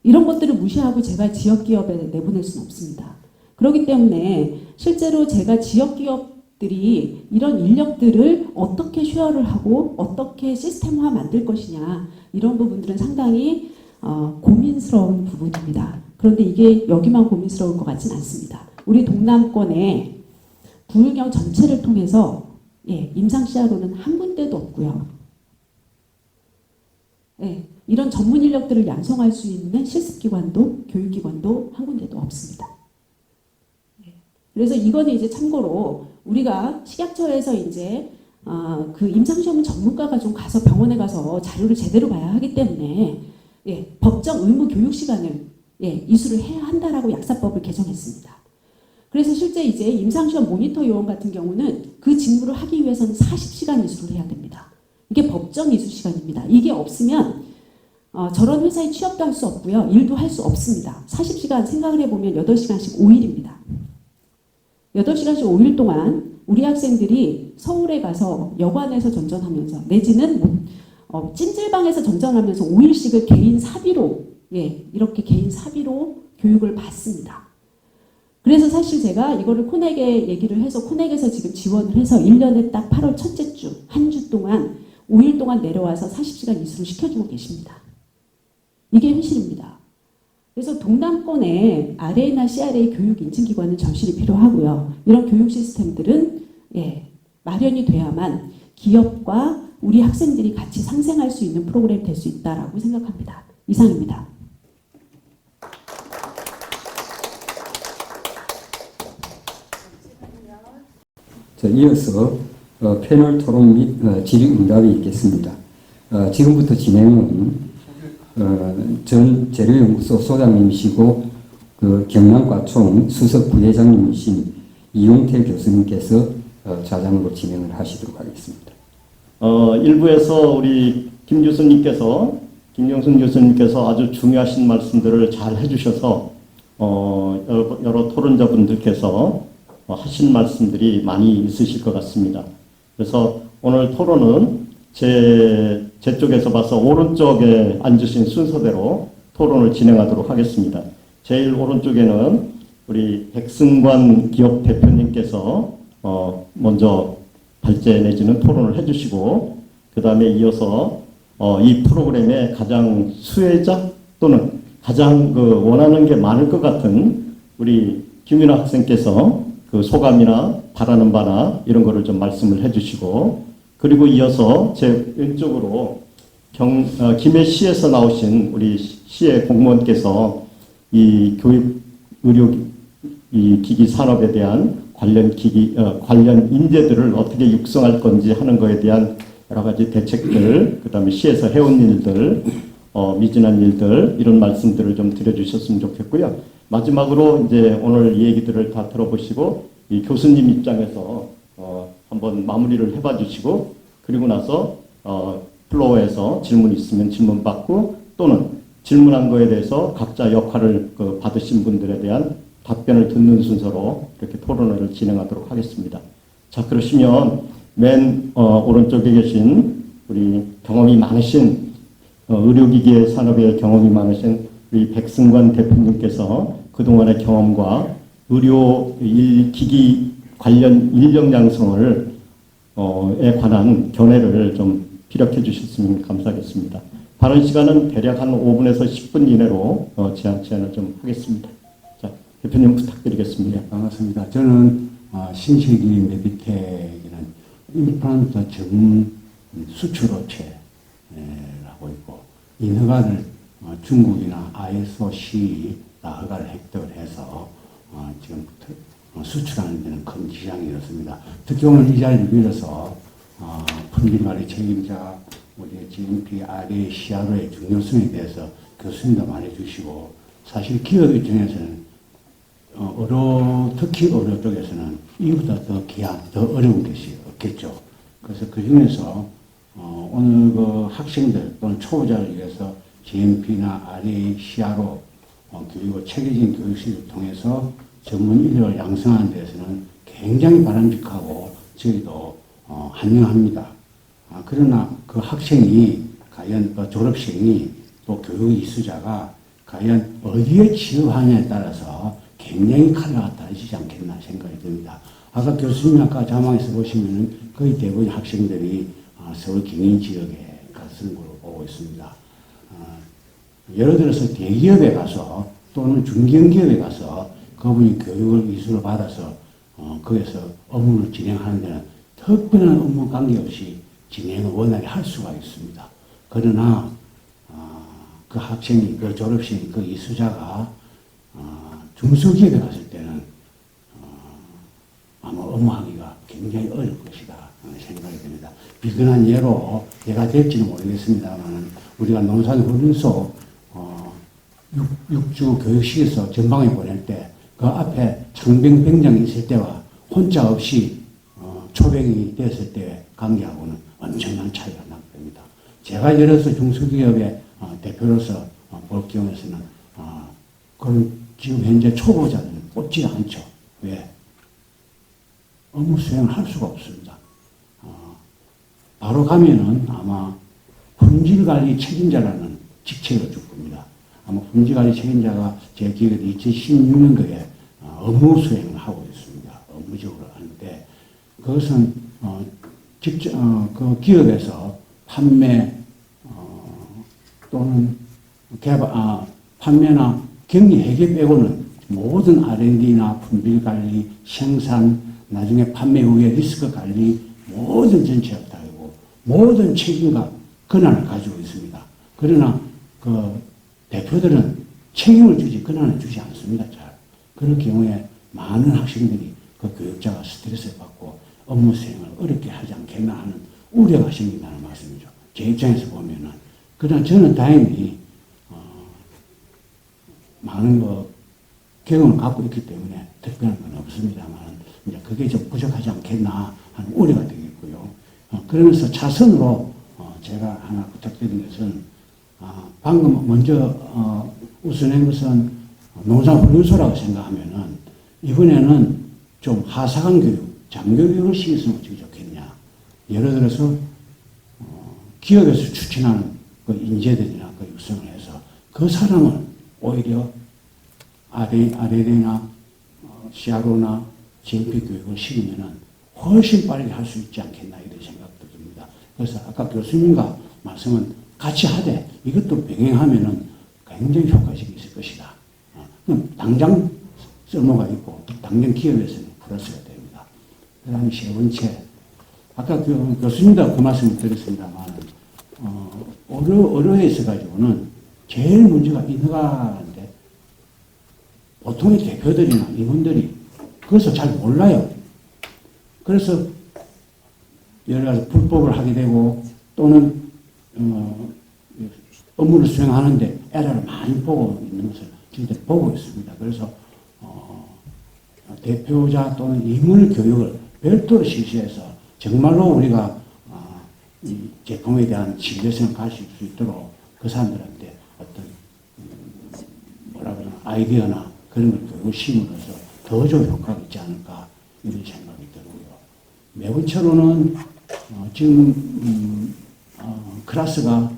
이런 것들을 무시하고 제가 지역 기업에 내보낼 수는 없습니다. 그렇기 때문에 실제로 제가 지역 기업들이 이런 인력들을 어떻게 쉐어를 하고 어떻게 시스템화 만들 것이냐 이런 부분들은 상당히 고민스러운 부분입니다. 그런데 이게 여기만 고민스러울 것 같진 않습니다. 우리 동남권에 부울경 전체를 통해서 임상 CRO는 한 군데도 없고요. 이런 전문 인력들을 양성할 수 있는 실습기관도 교육기관도 한 군데도 없습니다. 그래서 이거는 이제 참고로 우리가 식약처에서 이제 그 임상시험은 전문가가 좀 가서 병원에 가서 자료를 제대로 봐야 하기 때문에 법정 의무 교육 시간을 이수를 해야 한다라고 약사법을 개정했습니다. 그래서 실제 이제 임상시험 모니터 요원 같은 경우는 그 직무를 하기 위해서는 40시간 이수를 해야 됩니다. 이게 법정 이수 시간입니다. 이게 없으면 저런 회사에 취업도 할 수 없고요. 일도 할 수 없습니다. 40시간 생각을 해보면 8시간씩 5일입니다. 8시간씩 5일 동안 우리 학생들이 서울에 가서 여관에서 전전하면서 내지는 찜질방에서 전전하면서 5일씩을 개인 사비로 이렇게 개인 사비로 교육을 받습니다. 그래서 사실 제가 이거를 코넥에 얘기를 해서 코넥에서 지금 지원을 해서 1년에 딱 8월 첫째 주, 한 주 동안 5일 동안 내려와서 40시간 이수를 시켜주고 계십니다. 이게 현실입니다. 그래서 동남권에 RA나 CRA 교육 인증기관은 절실히 필요하고요. 이런 교육 시스템들은 마련이 돼야만 기업과 우리 학생들이 같이 상생할 수 있는 프로그램이 될 수 있다라고 생각합니다. 이상입니다. 자, 이어서 패널 토론 및 질의응답이 있겠습니다. 지금부터 진행은 전 재료연구소 소장님이시고 경남과총 수석 부회장님이신 이용태 교수님께서 좌장으로 진행을 하시도록 하겠습니다. 일부에서 우리 김영순 교수님께서 아주 중요하신 말씀들을 잘 해주셔서 여러 토론자분들께서 하신 말씀들이 많이 있으실 것 같습니다. 그래서 오늘 토론은 제 쪽에서 봐서 오른쪽에 앉으신 순서대로 토론을 진행하도록 하겠습니다. 제일 오른쪽에는 우리 백승관 기업 대표님께서 먼저 발제 내지는 토론을 해주시고 그 다음에 이어서 이 프로그램의 가장 수혜자 또는 가장 원하는 게 많을 것 같은 우리 김윤아 학생께서 그 소감이나 바라는 바나 이런 거를 좀 말씀을 해주시고 그리고 이어서 제 왼쪽으로 김해시에서 나오신 우리 시의 공무원께서 이 교육 의료 이 기기 산업에 대한 관련 인재들을 어떻게 육성할 건지 하는 거에 대한 여러 가지 대책들, 그 다음에 시에서 해온 일들, 미진한 일들 이런 말씀들을 좀 드려주셨으면 좋겠고요. 마지막으로 이제 오늘 이 얘기들을 다 들어보시고 이 교수님 입장에서 한번 마무리를 해봐 주시고 그리고 나서 플로어에서 질문 있으면 질문 받고 또는 질문한 거에 대해서 각자 역할을 받으신 분들에 대한 답변을 듣는 순서로 이렇게 토론회를 진행하도록 하겠습니다. 자, 그러시면 맨 오른쪽에 계신 우리 경험이 많으신 의료기기 산업에 경험이 많으신 우리 백승관 대표님께서 그동안의 경험과 의료 기기 관련 인력 양성을 에 관한 견해를 좀 피력해 주셨으면 감사하겠습니다. 발언 시간은 대략 한 5분에서 10분 이내로 제한을 좀 하겠습니다. 자, 대표님 부탁드리겠습니다. 네, 반갑습니다. 저는 신세기 메디텍이라는 임플란트 전문 수출업체라고 있고 이 허가를 중국이나 ISOC가 허가를 획득을 해서 지금부터 수출하는 데는 큰 지장이 없습니다. 특히 오늘 이 자리를 빌어서 품질관리 책임자, 우리 GMP, RA, CRO의 중요성에 대해서 교수님도 말해주시고 사실 기업 입장에서는 특히 의료 쪽에서는 이보다 더 귀한, 더 어려운 것이 없겠죠. 그래서 그 중에서 오늘 그 학생들 또는 초보자를 위해서 GMP나 RA, CRO 교육을 체계적인 교육시를 통해서 전문 인력을 양성하는 데서는 굉장히 바람직하고 저희도 환영합니다. 그러나 그 학생이 과연 졸업생이 또 교육 이수자가 과연 어디에 취업하느냐에 따라서 굉장히 칼라가 다르지 않겠나 생각이 듭니다. 아까 교수님 아까 자막에서 보시면은 거의 대부분 학생들이 서울 경인 지역에 갔는 걸로 보고 있습니다. 예를 들어서 대기업에 가서 또는 중견기업에 가서 그분이 교육을 이수를 받아서 거기서 업무를 진행하는 데는 특별한 업무 관계없이 진행을 원활히 할 수가 있습니다. 그러나 그 학생이, 그 졸업생이, 그 이수자가 중소기업에 갔을 때는 아마 업무하기가 굉장히 어려울 것이다 생각이 듭니다. 비근한 예로 얘가 될지는 모르겠습니다만 우리가 농산훈련소 6주 교육식에서 전방에 보낼 때 그 앞에 창병병장이 있을 때와 혼자 없이 초병이 됐을 때 관계하고는 엄청난 차이가 납니다. 제가 예를 들어서 중소기업의 대표로서 볼 경우에서는 그런 지금 현재 초보자들은 뽑지 않죠. 왜? 업무 수행을 할 수가 없습니다. 바로 가면은 아마 품질관리 책임자라는 직책을 줄 겁니다. 아마 품질관리 책임자가 제 기억에 2016년도에 업무 수행을 하고 있습니다. 업무적으로 하는데 그것은 직접 그 기업에서 판매 또는 개발 판매나 격리 회계 빼고는 모든 R&D나 품질관리, 생산, 나중에 판매 후에 리스크 관리 모든 전체 역할이고 모든 책임과 권한을 가지고 있습니다. 그러나 그 대표들은 책임을 주지 권한을 주지 않습니다. 잘. 그럴 경우에 많은 학생들이 그 교육자가 스트레스를 받고 업무 수행을 어렵게 하지 않겠나 하는 우려가 생긴다는 말씀이죠. 제 입장에서 보면은. 그러나 저는 다행히 많은 경험을 갖고 있기 때문에 특별한 건 없습니다만 이제 그게 좀 부족하지 않겠나 하는 우려가 되겠고요. 그러면서 차선으로 제가 하나 부탁드린 것은 방금 먼저 우선한 것은 농산훈련소라고 생각하면은 이번에는 좀 하사관 교육, 장교육을 시켰으면 어떻게 좋겠냐. 예를 들어서 기업에서 추천하는 그 인재들이나 그 육성을 해서 그 사람을 오히려 RLA나 CRO나 GMP 교육을 시키면은 훨씬 빠르게 할 수 있지 않겠나 이런 생각도 듭니다. 그래서 아까 교수님과 말씀은 같이 하되 이것도 병행하면은 굉장히 효과적이 있을 것이다. 그럼 당장 쓸모가 있고 당장 기업에서는 플러스가 됩니다. 그 다음에 세 번째, 아까 교수님도 그 말씀을 드렸습니다만 의료에 있어가지고는 제일 문제가 인허가인데 보통의 대표들이나 임원들이 그것을 잘 몰라요. 그래서 여러 가지 불법을 하게 되고 또는 업무를 수행하는데 에러를 많이 보고 있는 것을 저희들이 보고 있습니다. 그래서 대표자 또는 임원 교육을 별도로 실시해서 정말로 우리가 이 제품에 대한 신뢰성을 가질 수 있도록 그 사람들한테 어떤 뭐라 그러나 아이디어나 그런 걸 교육을 심으면서 더 좋은 효과가 있지 않을까 이런 생각이 들고요. 매번처로는 지금 클래스가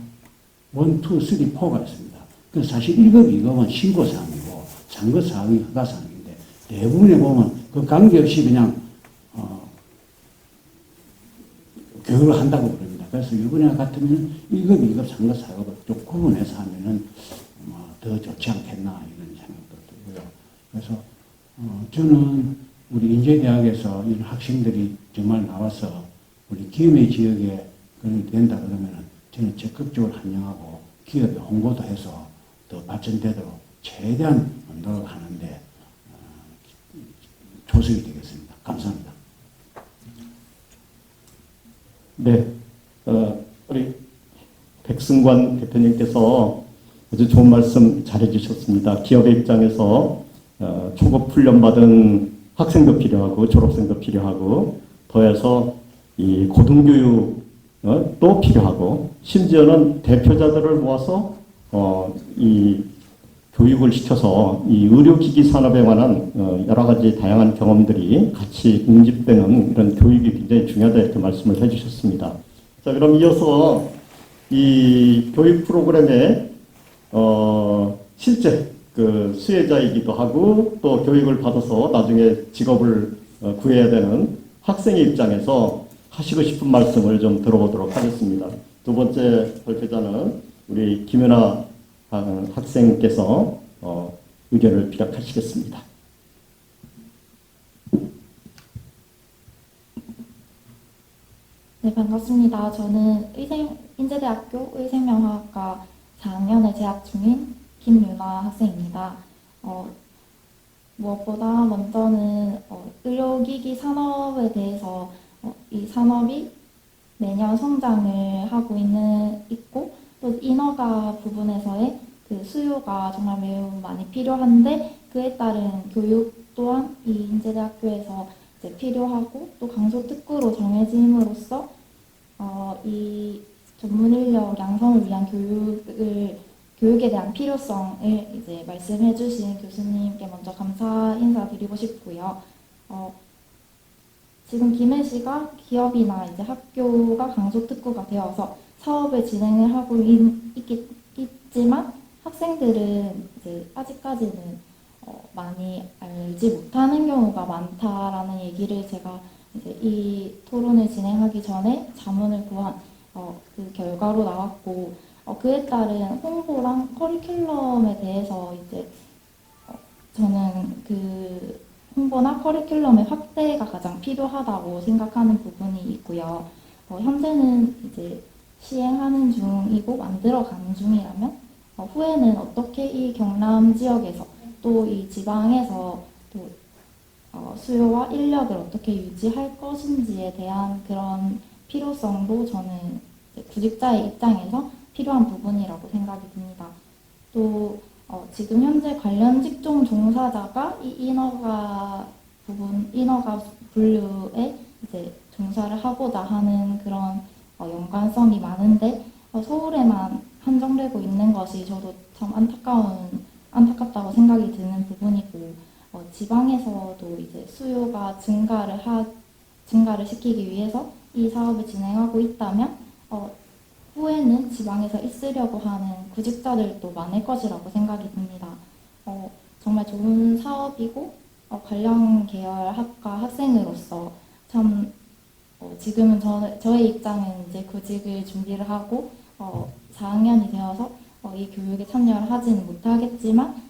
1, 2, 3, 4가 있습니다. 그래서 사실 1급, 2급은 신고사항이고 3급 사항이 허가사항인데 대부분에 보면 그 관계없이 그냥 교육을 한다고 그럽니다. 그래서 이번에 같으면 1급, 2급, 3급, 4급을 좀 구분해서 하면은 더 좋지 않겠나 이런 생각도 들고요. 그래서 저는 우리 인제대학에서 이런 학생들이 정말 나와서 우리 기업의 지역에 그런 된다 그러면은 저는 적극적으로 환영하고 기업에 홍보도 해서 더 발전되도록 최대한 노력하는데 조석이 되겠습니다. 감사합니다. 네, 우리 백승관 대표님께서 아주 좋은 말씀 잘해 주셨습니다. 기업의 입장에서 초급 훈련받은 학생도 필요하고 졸업생도 필요하고 더해서 이 고등교육도 필요하고 심지어는 대표자들을 모아서 이 교육을 시켜서 이 의료기기 산업에 관한 여러 가지 다양한 경험들이 같이 응집되는 이런 교육이 굉장히 중요하다 이렇게 말씀을 해주셨습니다. 자, 그럼 이어서 이 교육 프로그램에 실제 그 수혜자이기도 하고 또 교육을 받아서 나중에 직업을 구해야 되는 학생의 입장에서 하시고 싶은 말씀을 좀 들어보도록 하겠습니다. 두 번째 발표자는 우리 김연아 학생께서 의견을 비락하시겠습니다. 네, 반갑습니다. 저는 인제대학교 의생명학과 4학년에 재학 중인 김유나 학생입니다. 무엇보다 먼저는 의료기기 산업에 대해서 이 산업이 매년 성장을 하고 있고 또 인허가 부분에서의 그 수요가 정말 매우 많이 필요한데 그에 따른 교육 또한 이 인제대학교에서 이제 필요하고 또 강소특구로 정해짐으로써 이 전문 인력 양성을 위한 교육에 대한 필요성을 이제 말씀해 주신 교수님께 먼저 감사 인사드리고 싶고요. 지금 김해시가 기업이나 이제 학교가 강소특구가 되어서 사업을 진행을 하고 있지만 학생들은 이제 아직까지는 많이 알지 못하는 경우가 많다라는 얘기를 제가 이제 이 토론을 진행하기 전에 자문을 구한 그 결과로 나왔고 그에 따른 홍보랑 커리큘럼에 대해서 이제 저는 그 홍보나 커리큘럼의 확대가 가장 필요하다고 생각하는 부분이 있고요. 현재는 이제 시행하는 중이고 만들어가는 중이라면 후에는 어떻게 이 경남 지역에서 또 이 지방에서 또 수요와 인력을 어떻게 유지할 것인지에 대한 그런 필요성도 저는 구직자의 입장에서 필요한 부분이라고 생각이 듭니다. 또 지금 현재 관련 직종 종사자가 이 인허가 분류에 이제 종사를 하고자 하는 그런 연관성이 많은데 서울에만 한정되고 있는 것이 저도 참 안타깝다고 생각이 드는 부분이고 지방에서도 이제 수요가 증가를 시키기 위해서 이 사업을 진행하고 있다면 후에는 지방에서 있으려고 하는 구직자들도 많을 것이라고 생각이 듭니다. 정말 좋은 사업이고 관련 계열 학과 학생으로서 참 지금은 저의 입장은 이제 구직을 준비를 하고 4학년이 되어서 이 교육에 참여를 하지는 못하겠지만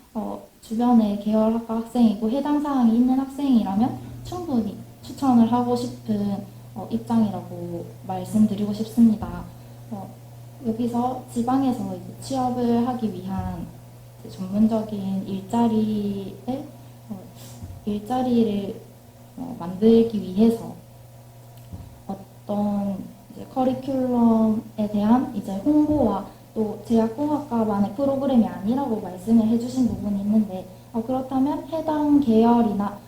주변에 계열학과 학생이고 해당 사항이 있는 학생이라면 충분히 추천을 하고 싶은 입장이라고 말씀드리고 싶습니다. 여기서 지방에서 이제 취업을 하기 위한 전문적인 일자리를 만들기 위해서 어떤 이제 커리큘럼에 대한 이제 홍보와 또 제약공학과만의 프로그램이 아니라고 말씀을 해주신 부분이 있는데 그렇다면 해당 계열이나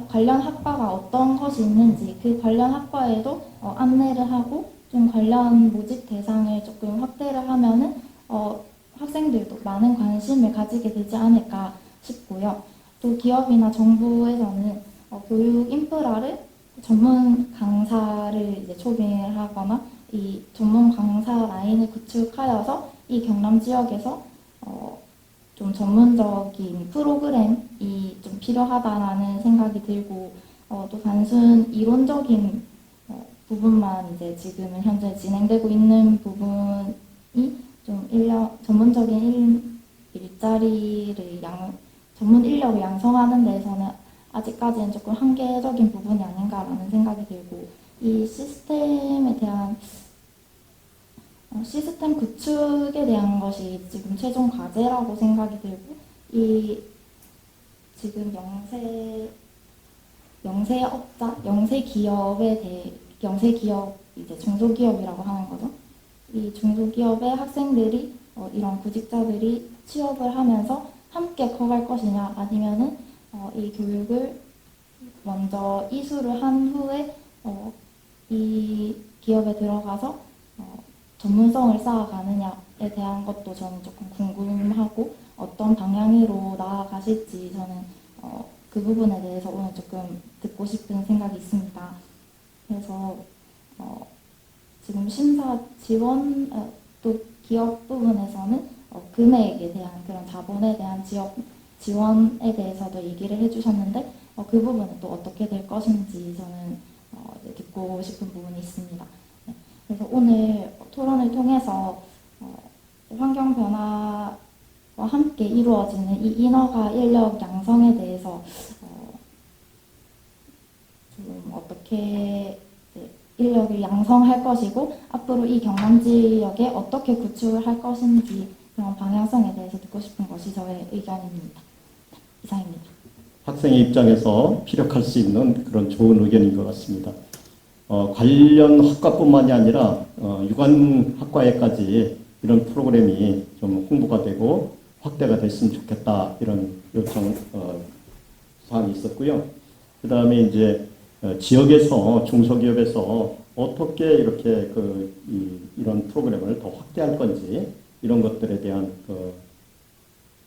관련 학과가 어떤 것이 있는지 그 관련 학과에도 안내를 하고 좀 관련 모집 대상을 조금 확대를 하면은 학생들도 많은 관심을 가지게 되지 않을까 싶고요. 또 기업이나 정부에서는 교육 인프라를 전문 강사를 이제 초빙을 하거나 이 전문 강사 라인을 구축하여서 이 경남 지역에서 좀 전문적인 프로그램이 좀 필요하다라는 생각이 들고 또 단순 이론적인 부분만 이제 지금은 현재 진행되고 있는 부분이 좀 전문적인 전문 인력을 양성하는 데에서는 아직까지는 조금 한계적인 부분이 아닌가라는 생각이 들고 이 시스템에 대한 시스템 구축에 대한 것이 지금 최종 과제라고 생각이 들고 이 지금 영세기업 이제 중소기업이라고 하는 거죠. 이 중소기업의 학생들이 이런 구직자들이 취업을 하면서 함께 커갈 것이냐 아니면은 이 교육을 먼저 이수를 한 후에 이 기업에 들어가서 전문성을 쌓아가느냐에 대한 것도 저는 조금 궁금하고 어떤 방향으로 나아가실지 저는 그 부분에 대해서 오늘 조금 듣고 싶은 생각이 있습니다. 그래서 지금 심사 지원 또 기업 부분에서는 금액에 대한 그런 자본에 대한 지원에 대해서도 얘기를 해주셨는데 그 부분은 또 어떻게 될 것인지 저는 이제 듣고 싶은 부분이 있습니다. 네. 그래서 오늘 토론을 통해서 환경 변화와 함께 이루어지는 이 인허가 인력 양성에 대해서 좀 어떻게 인력을 양성할 것이고 앞으로 이 경남 지역에 어떻게 구축을 할 것인지 그런 방향성에 대해서 듣고 싶은 것이 저의 의견입니다. 네, 이상입니다. 학생의 입장에서 피력할 수 있는 그런 좋은 의견인 것 같습니다. 관련 학과뿐만이 아니라 유관 학과에까지 이런 프로그램이 좀 홍보가 되고 확대가 됐으면 좋겠다 이런 요청 사항이 있었고요. 그 다음에 이제 지역에서 중소기업에서 어떻게 이렇게 이런 프로그램을 더 확대할 건지 이런 것들에 대한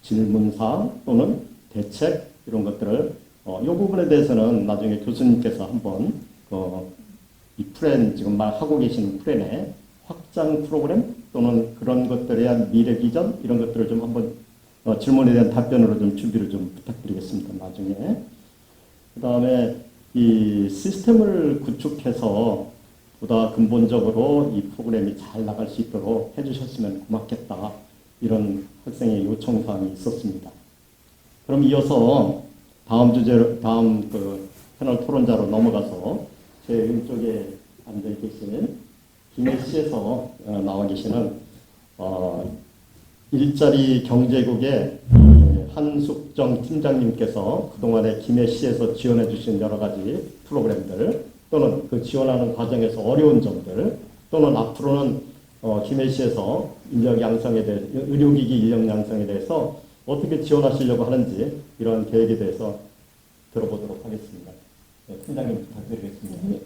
질문사항 또는 대책 이런 것들을 이 부분에 대해서는 나중에 교수님께서 한번 이 플랜 지금 하고 계시는 플랜의 확장 프로그램 또는 그런 것들에 대한 미래 비전 이런 것들을 좀 한번 질문에 대한 답변으로 좀 준비를 좀 부탁드리겠습니다. 나중에. 그 다음에 이 시스템을 구축해서 보다 근본적으로 이 프로그램이 잘 나갈 수 있도록 해주셨으면 고맙겠다. 이런 학생의 요청사항이 있었습니다. 그럼 이어서 다음 패널 토론자로 넘어가서 제 왼쪽에 앉아 계신 김해시에서 나와 계시는 일자리 경제국의 한숙정 팀장님께서 그동안에 김해시에서 지원해 주신 여러 가지 프로그램들 또는 그 지원하는 과정에서 어려운 점들 또는 앞으로는 김해시에서 인력 양성에 대해 의료기기 인력 양성에 대해서 어떻게 지원하시려고 하는지 이런 계획에 대해서 들어보도록 하겠습니다. 네, 팀장님 부탁드리겠습니다. 네,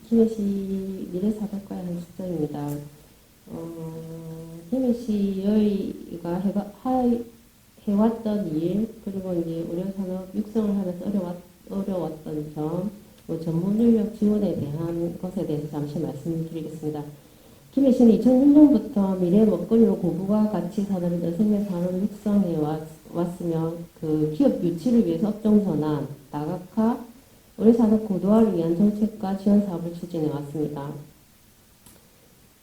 김해시 미래사업과의 한숙정입니다. 김해시가 해왔던 일 그리고 이제 의료산업 육성을 하면서 어려웠던 점, 전문 인력 지원에 대한 것에 대해서 잠시 말씀드리겠습니다. 김해시는 2006년부터 미래 먹거리로 고부가 가치 산업인 어생명 산업을 육성해 왔으며 그 기업 유치를 위해서 업종 전환, 다각화, 의료산업 고도화를 위한 정책과 지원 사업을 추진해 왔습니다.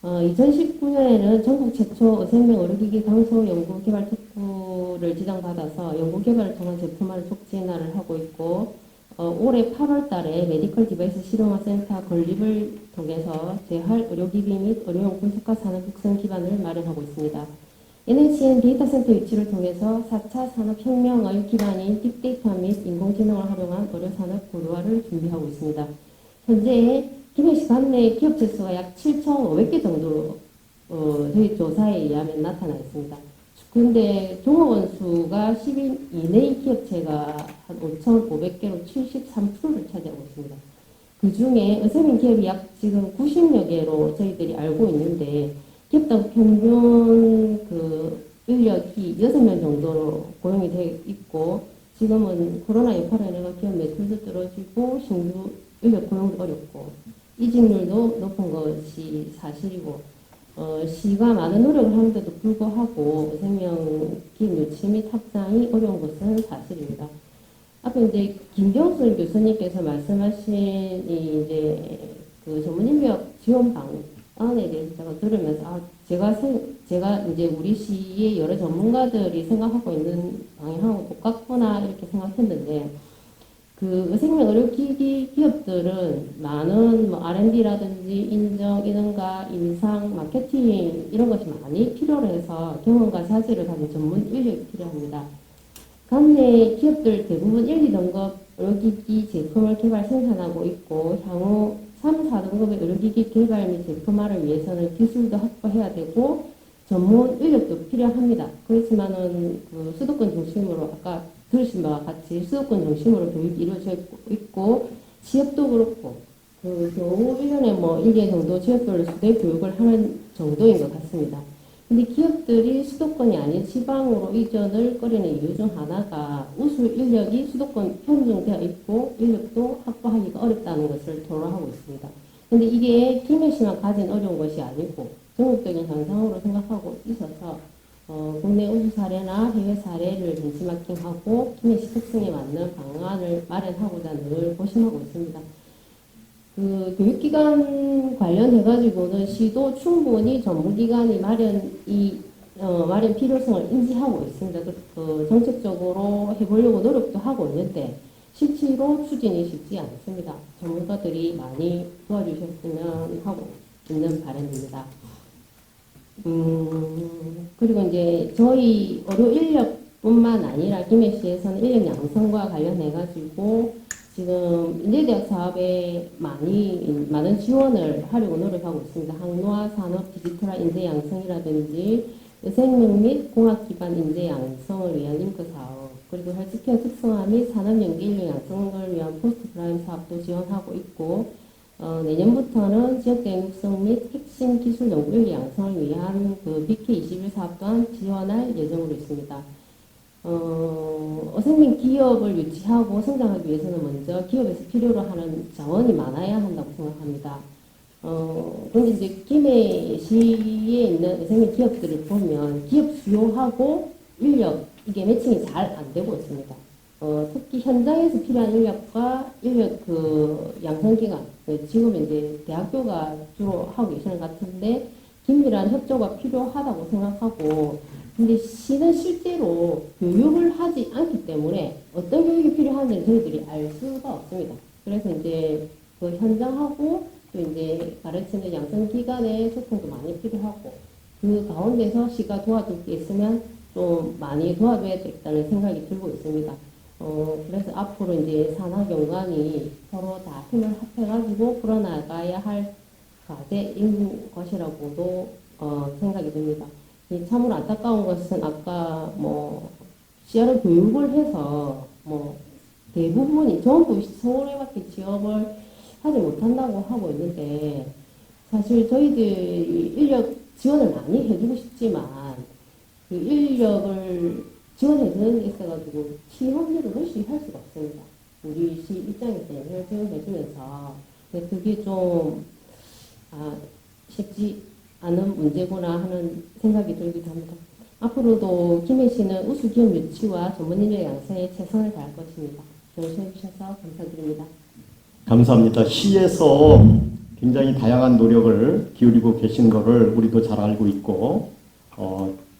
2019년에는 전국 최초 어생명 의료기기 강소 연구개발 특구를 지정받아서 연구개발을 통한 제품화를 촉진화를 하고 있고 올해 8월 달에 메디컬 디바이스 실용화 센터 건립을 통해서 재활 의료기기 및 의료용품 특화 산업 육성 기반을 마련하고 있습니다. NHN 데이터 센터 유치를 통해서 4차 산업혁명의 기반인 빅데이터 및 인공지능을 활용한 의료산업 고도화를 준비하고 있습니다. 현재 김해시 관내 기업체 수가 약 7,500개 정도로 저희 조사에 의하면 나타나 있습니다. 그런데 종업원 수가 10인 이내의 기업체가 한 5,500개로 73%를 차지하고 있습니다. 그 중에 어생명 기업이 약 지금 90여 개로 저희들이 알고 있는데 기업당 평균 인력이 6명 정도로 고용이 되어 있고 지금은 코로나 여파로 인해 기업 매출도 떨어지고 신규 인력 고용도 어렵고 이직률도 높은 것이 사실이고 시가 많은 노력을 하는데도 불구하고 어생명 기업 유치 및 확장이 어려운 것은 사실입니다. 앞에 이제 김경순 교수님께서 말씀하신 이제 그 전문인력 지원 방안에 대해서 제가 들으면서 제가 이제 우리 시의 여러 전문가들이 생각하고 있는 방향하고 똑같구나 이렇게 생각했는데 그 어생명 의료기기 기업들은 많은 R&D라든지 인정, 인허가, 임상, 마케팅 이런 것이 많이 필요로 해서 경험과 자질을 가진 전문 인력이 필요합니다. 관내 기업들 대부분 1, 2등급 의료기기 제품을 개발 생산하고 있고 향후 3, 4등급의 의료기기 개발 및 제품화를 위해서는 기술도 확보해야 되고 전문 인력도 필요합니다. 그렇지만은 그 수도권 중심으로 아까 들으신 바와 같이 수도권 중심으로 교육이 이루어져 있고 취업도 그렇고 그 겨우 1년에 뭐 1개 정도 지역별로 수대 교육을 하는 정도인 것 같습니다. 근데 기업들이 수도권이 아닌 지방으로 이전을 꺼리는 이유 중 하나가 우수 인력이 수도권 편중되어 있고 인력도 확보하기가 어렵다는 것을 토로하고 있습니다. 근데 이게 김해시만 가진 어려운 것이 아니고 전국적인 현상으로 생각하고 있어서 국내 우수 사례나 해외 사례를 벤치마킹하고 김해시 특성에 맞는 방안을 마련하고자 늘 고심하고 있습니다. 그 교육기관 관련해가지고는 시도 충분히 전문기관이 마련 필요성을 인지하고 있습니다. 정책적으로 해보려고 노력도 하고 있는데 실제로 추진이 쉽지 않습니다. 전문가들이 많이 도와주셨으면 하고 있는 바람입니다. 그리고 이제 저희 의료 인력뿐만 아니라 김해시에서는 인력 양성과 관련해가지고 지금 인재대학 사업에 많은 지원을 하려고 노력하고 있습니다. 항노화 산업 디지털화 인재 양성이라든지 생명 및 공학 기반 인재 양성을 위한 링크 사업, 그리고 헬스케어 특성화 및 산업 연계 인력 양성을 위한 포스트 프라임 사업도 지원하고 있고, 내년부터는 지역대학 육성 및 핵심 기술 연구 인력 양성을 위한 그 BK21 사업 또한 지원할 예정으로 있습니다. 어생민 기업을 유치하고 성장하기 위해서는 먼저 기업에서 필요로 하는 자원이 많아야 한다고 생각합니다. 그런데 이제 김해시에 있는 어생민 기업들을 보면 기업 수요하고 인력, 이게 매칭이 잘 안 되고 있습니다. 특히 현장에서 필요한 인력 그 양성기관, 지금 이제 대학교가 주로 하고 계시는 것 같은데, 긴밀한 협조가 필요하다고 생각하고, 근데 시는 실제로 교육을 하지 않기 때문에 어떤 교육이 필요한지를 저희들이 알 수가 없습니다. 그래서 이제 그 현장하고 또 이제 가르치는 양성기관의 소통도 많이 필요하고, 그 가운데서 시가 도와줄 게 있으면 좀 많이 도와줘야 되겠다는 생각이 들고 있습니다. 그래서 앞으로 이제 산학연관이 서로 다 힘을 합해가지고 풀어나가야 할 과제인 것이라고도 생각이 듭니다. 참으로 안타까운 것은 아까 시야로 교육을 해서 대부분이 전부 서울에밖에 취업을 하지 못한다고 하고 있는데, 사실 저희들이 인력 지원을 많이 해주고 싶지만 그 인력을 지원해주는 데 있어가지고 취업률을 무시할 수가 없습니다. 우리 시 입장에서는 인력 지원해주면서 그게 좀 쉽지 않은 문제구나 하는 생각이 들기도 합니다. 앞으로도 김해시는 우수 기업 유치와 전문 인력 양성에 최선을 다할 것입니다. 경청해 주셔서 감사드립니다. 감사합니다. 시에서 굉장히 다양한 노력을 기울이고 계신 것을 우리도 잘 알고 있고,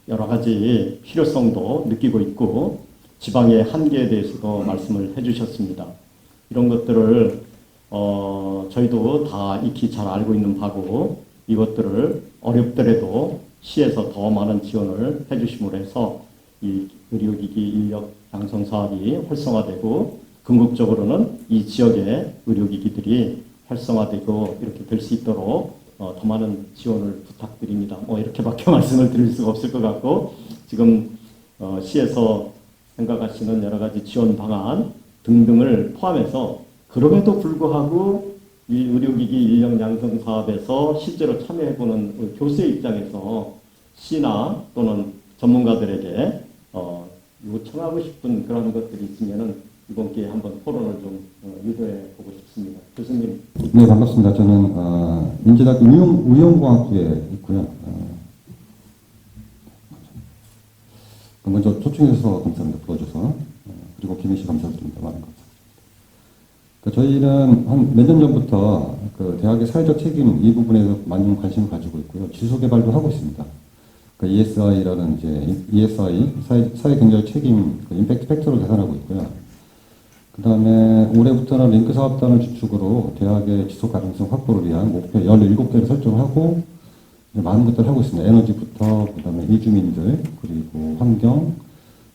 여러 가지 필요성도 느끼고 있고, 지방의 한계에 대해서도 말씀을 해주셨습니다. 이런 것들을 저희도 다 익히 잘 알고 있는 바고, 이것들을 어렵더라도 시에서 더 많은 지원을 해주심으로 해서 이 의료기기 인력 양성 사업이 활성화되고, 궁극적으로는 이 지역의 의료기기들이 활성화되고 이렇게 될 수 있도록 더 많은 지원을 부탁드립니다. 이렇게밖에 말씀을 드릴 수가 없을 것 같고, 지금 시에서 생각하시는 여러 가지 지원 방안 등등을 포함해서, 그럼에도 불구하고 이 의료기기 인력 양성 사업에서 실제로 참여해보는 교수의 입장에서 시나 또는 전문가들에게 요청하고 싶은 그런 것들이 있으면은 이번 기회에 한번 토론을 좀 유도해 보고 싶습니다. 교수님. 네, 반갑습니다. 저는 민주대학 의용공학부에 있고요. 먼저 초청해 주셔서 감사합니다. 불러줘서. 그리고 김혜씨 감사드립니다. 많은 감사합니다. 저희는 한 몇 년 전부터 그 대학의 사회적 책임 이 부분에서 많은 관심을 가지고 있고요. 지수 개발도 하고 있습니다. ESI라는 ESI 사회 경제적 책임 임팩트 팩터를 계산하고 있고요. 그 다음에 올해부터는 링크 사업단을 주축으로 대학의 지속 가능성 확보를 위한 목표 17개를 설정하고 많은 것들을 하고 있습니다. 에너지부터 그 다음에 이주민들, 그리고 환경,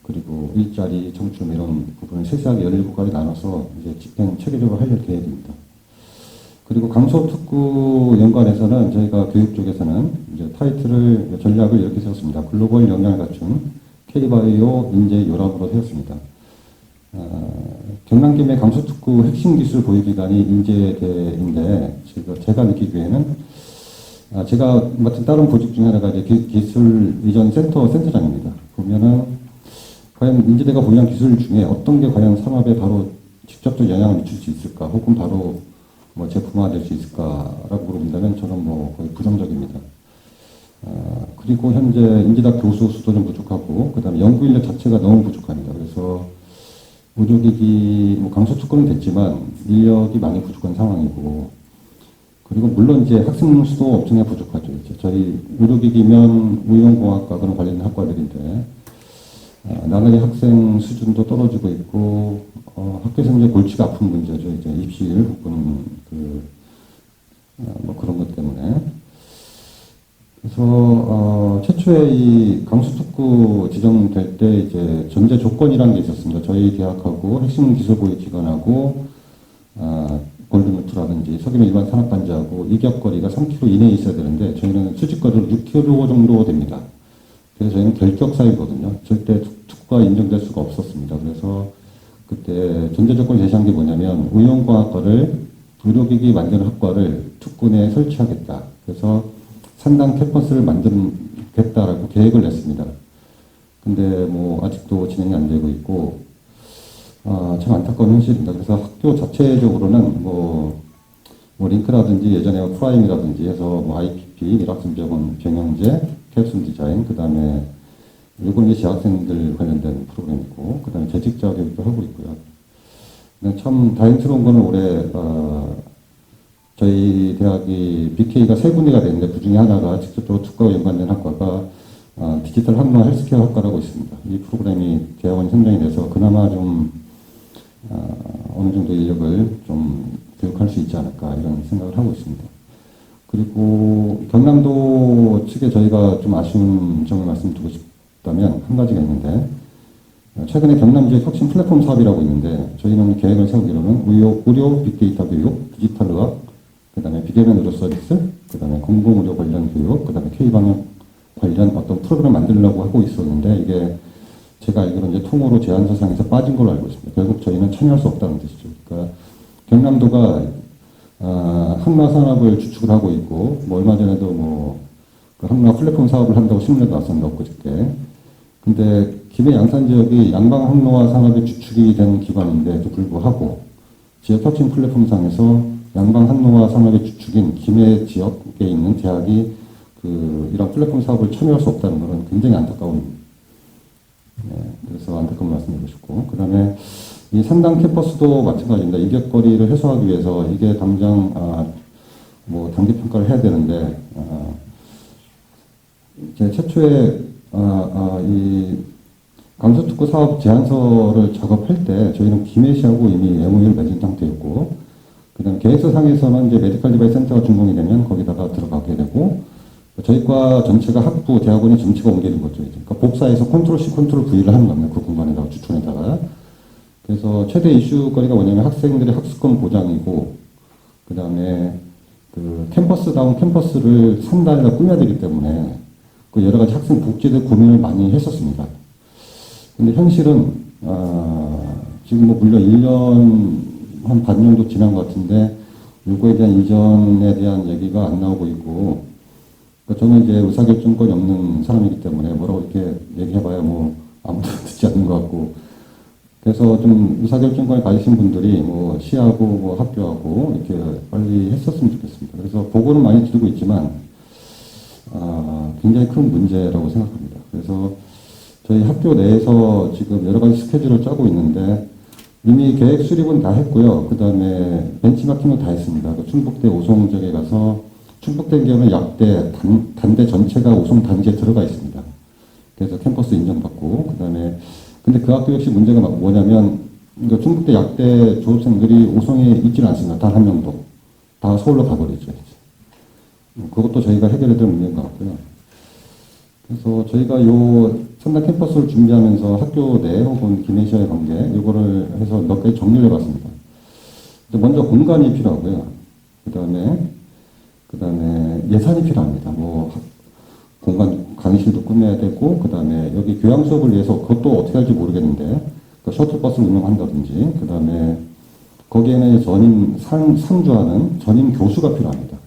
그리고 일자리, 청춘 이런 부분을 세세하게 17가지 나눠서 이제 집행 체계적으로 하려고 계획입니다. 그리고 강서특구 연관해서는 저희가 교육 쪽에서는 이제 타이틀을 전략을 이렇게 세웠습니다. 글로벌 역량을 갖춘 K바이오 인재 요람으로 세웠습니다. 경남김해 강서특구 핵심 기술 보유기관이 인재대인데 제가 느끼기에는 제가 맡은 다른 보직 중에 하나가 이제 기술 이전 센터장입니다. 보면은 과연 인재대가 보유한 기술 중에 어떤 게 과연 산업에 바로 직접적 영향을 미칠 수 있을까, 혹은 바로 뭐 제품화될 수 있을까라고 물어본다면 저는 뭐 거의 부정적입니다. 그리고 현재 인재다 교수 수도 좀 부족하고, 그 다음에 연구 인력 자체가 너무 부족합니다. 그래서 의료기기, 뭐 강서특구는 됐지만 인력이 많이 부족한 상황이고, 그리고 물론 이제 학생 수도 엄청나게 부족하죠. 이제 저희 의료기기면 의용공학과 그런 관련 학과들인데, 나날이 학생 수준도 떨어지고 있고, 학교에서 이제 골치가 아픈 문제죠. 이제 입시일 혹은 뭐 그런 것 때문에. 그래서 최초에 이 강서특구 지정될 때 이제 전제 조건이라는 게 있었습니다. 저희 대학하고 핵심 기술 보유 기관하고 골드노트라든지 석유면 일반 산업단지하고 이격거리가 3km 이내에 있어야 되는데 저희는 수직거리로 6km 정도 됩니다. 그래서 저희는 결격 사유거든요. 절대 특구가 인정될 수가 없었습니다. 그래서 그때 전제 조건을 제시한 게 뭐냐면 의용과학과를 의료기기 만드는 학과를 특구 내에 설치하겠다. 그래서 산당 캠퍼스를 만들겠다라고 계획을 냈습니다. 근데 뭐 아직도 진행이 안 되고 있고, 참 안타까운 현실입니다. 그래서 학교 자체적으로는 뭐 링크라든지 예전에 프라임이라든지 해서 뭐 IPP, 일학생병원 병영제, 캡슐 디자인, 그 다음에 요건 이제 재학생들 관련된 프로그램이고, 그 다음에 재직자 교육도 하고 있고요. 근데 참 다행스러운 거는 올해 저희 대학이 BK가 3군데가 되는데 그 중에 하나가 직접적으로 특과와 연관된 학과가 디지털 학문화 헬스케어 학과라고 있습니다. 이 프로그램이 대학원이 선정이 돼서 그나마 좀 어느 정도 인력을 좀 교육할 수 있지 않을까 이런 생각을 하고 있습니다. 그리고 경남도 측에 저희가 좀 아쉬운 점을 말씀드리고 싶다면 한 가지가 있는데, 최근에 경남지역 혁신 플랫폼 사업이라고 있는데 저희는 계획을 세우기로는 의료 빅데이터 교육, 디지털 의학, 그 다음에 비대면 의료 서비스, 그 다음에 공공의료 관련 교육, 그 다음에 K방역 관련 어떤 프로그램을 만들려고 하고 있었는데, 이게 제가 알기로는 이제 통으로 제안서상에서 빠진 걸로 알고 있습니다. 결국 저희는 참여할 수 없다는 뜻이죠. 그러니까 경남도가 항마 산업을 주축을 하고 있고, 뭐 얼마 전에도 뭐 그 항마 플랫폼 사업을 한다고 신문에 나왔었는데 엊그저께. 근데 김해 양산 지역이 양방 항로화 산업의 주축이 된 기관인데도 불구하고 지역 혁신 플랫폼상에서 양방 항로화 산업의 주축인 김해 지역에 있는 대학이 이런 플랫폼 사업을 참여할 수 없다는 것은 굉장히 안타까운, 그래서 안타까운 말씀드리고 싶고, 그 다음에 이 산당 캠퍼스도 마찬가지입니다. 이격거리를 해소하기 위해서 이게 당장 뭐 단기 평가를 해야 되는데, 제 최초에 이 강서특구 사업 제안서를 작업할 때 저희는 김해시하고 이미 MOU를 맺은 상태였고, 그다음 계획서상에서는 이제 메디컬 디바이스 센터가 준공이 되면 거기다가 들어가게 되고, 저희과 전체가 학부 대학원이 전체가 옮기는 거죠. 그러니까 복사해서 컨트롤 C 컨트롤 V를 하는 겁니다. 그 공간에다가 주촌에다가. 그래서 최대 이슈거리가 뭐냐면 학생들의 학습권 보장이고, 그 다음에 그 캠퍼스다운 캠퍼스를 3단에다 꾸며야 되기 때문에 그 여러 가지 학생 복지들 고민을 많이 했었습니다. 근데 현실은 지금 뭐 물론 1년 한 반 정도 지난 것 같은데 요거에 대한 이전에 대한 얘기가 안 나오고 있고, 그러니까 저는 이제 의사결정권이 없는 사람이기 때문에 뭐라고 이렇게 얘기해봐야 뭐 아무도 듣지 않는 것 같고, 그래서 좀 의사결정권을 가지신 분들이 뭐 시하고 뭐 학교하고 이렇게 빨리 했었으면 좋겠습니다. 그래서 보고는 많이 드리고 있지만 굉장히 큰 문제라고 생각합니다. 그래서 저희 학교 내에서 지금 여러 가지 스케줄을 짜고 있는데 이미 계획 수립은 다 했고요. 그 다음에 벤치마킹도 다 했습니다. 그 충북대 오송역에 가서 충북대 경우는 약대 단대 전체가 오송 단지에 들어가 있습니다. 그래서 캠퍼스 인정받고, 그 다음에 근데 그 학교 역시 문제가 뭐냐면 그러니까 충북대 약대 졸업생들이 오송에 있지는 않습니다. 단 한 명도. 다 서울로 가버리죠. 그것도 저희가 해결해야 될 문제인 것 같고요. 그래서 저희가 요 산당 캠퍼스를 준비하면서 학교 내 혹은 김해시와의 관계 요거를 해서 몇 가지 정리를 해봤습니다. 먼저 공간이 필요하고요. 그 다음에 예산이 필요합니다. 뭐 공간 강의실도 꾸며야 되고, 그 다음에 여기 교양 수업을 위해서 그것도 어떻게 할지 모르겠는데 셔틀버스를 운영한다든지, 그 다음에 거기에는 전임 상주하는 전임 교수가 필요합니다.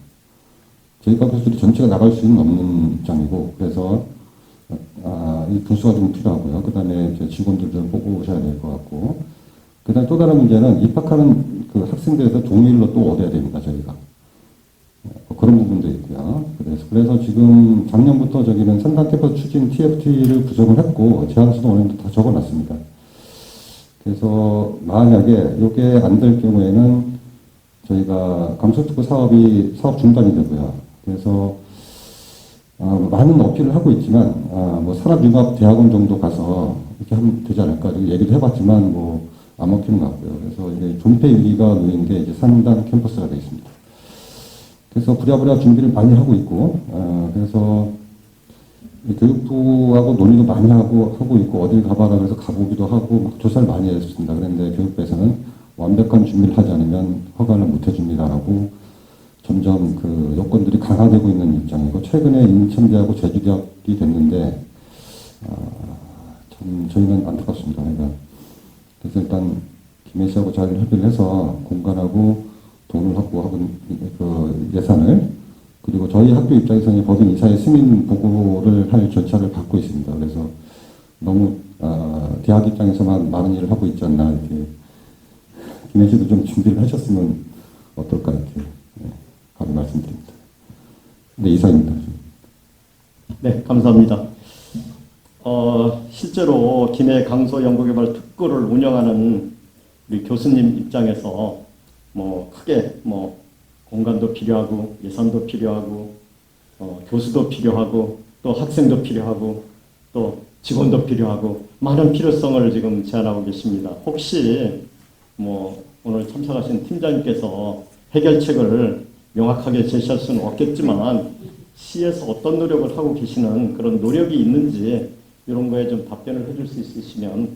저희가 교수들이 전체가 나갈 수는 없는 입장이고, 그래서 이 교수가 좀 필요하고요. 그 다음에 직원들 좀 보고 오셔야 될 것 같고, 그 다음에 또 다른 문제는 입학하는 그 학생들에서 동일로 또 얻어야 됩니다, 저희가. 그런 부분도 있고요. 그래서 지금 작년부터 저기는 산단 캠퍼스 추진 TFT를 구성을 했고, 제안서도 어느 정도 다 적어놨습니다. 그래서 만약에 이게 안 될 경우에는 저희가 감소특구 사업 중단이 되고요. 그래서 많은 어필을 하고 있지만 뭐 산업융합대학원 정도 가서 이렇게 하면 되지 않을까 얘기도 해봤지만 뭐 안 먹히는 것 같고요. 그래서 이게 존폐 위기가 놓인 게 이제 산단 캠퍼스가 되어 있습니다. 그래서 부랴부랴 준비를 많이 하고 있고, 그래서 교육부하고 논의도 많이 하고 있고, 어딜 가봐라 그래서 가보기도 하고, 막 조사를 많이 했습니다. 그런데 교육부에서는 완벽한 준비를 하지 않으면 허가를 못 해줍니다라고 점점 그 요건들이 강화되고 있는 입장이고, 최근에 인천대하고 제주대학이 됐는데, 참 저희는 안타깝습니다. 그러니까 그래서 일단 김혜 씨하고 잘 협의를 해서 공간하고 돈을 확보하고 그 예산을, 그리고 저희 학교 입장에서는 법인 이사의 승인 보고를 할 절차를 받고 있습니다. 그래서 너무 대학 입장에서만 많은 일을 하고 있지 않나, 이렇게 김혜 씨도 좀 준비를 하셨으면 어떨까, 이렇게 바로 말씀드립니다. 네, 이사입니다. 네, 감사합니다. 실제로 김해 강서 연구개발 특구를 운영하는 우리 교수님 입장에서 뭐 크게 뭐 공간도 필요하고 예산도 필요하고 교수도 필요하고 또 학생도 필요하고 또 직원도 필요하고 많은 필요성을 지금 제안하고 계십니다. 혹시 뭐 오늘 참석하신 팀장님께서 해결책을 명확하게 제시할 수는 없겠지만 시에서 어떤 노력을 하고 계시는 그런 노력이 있는지 이런 거에 좀 답변을 해줄 수 있으시면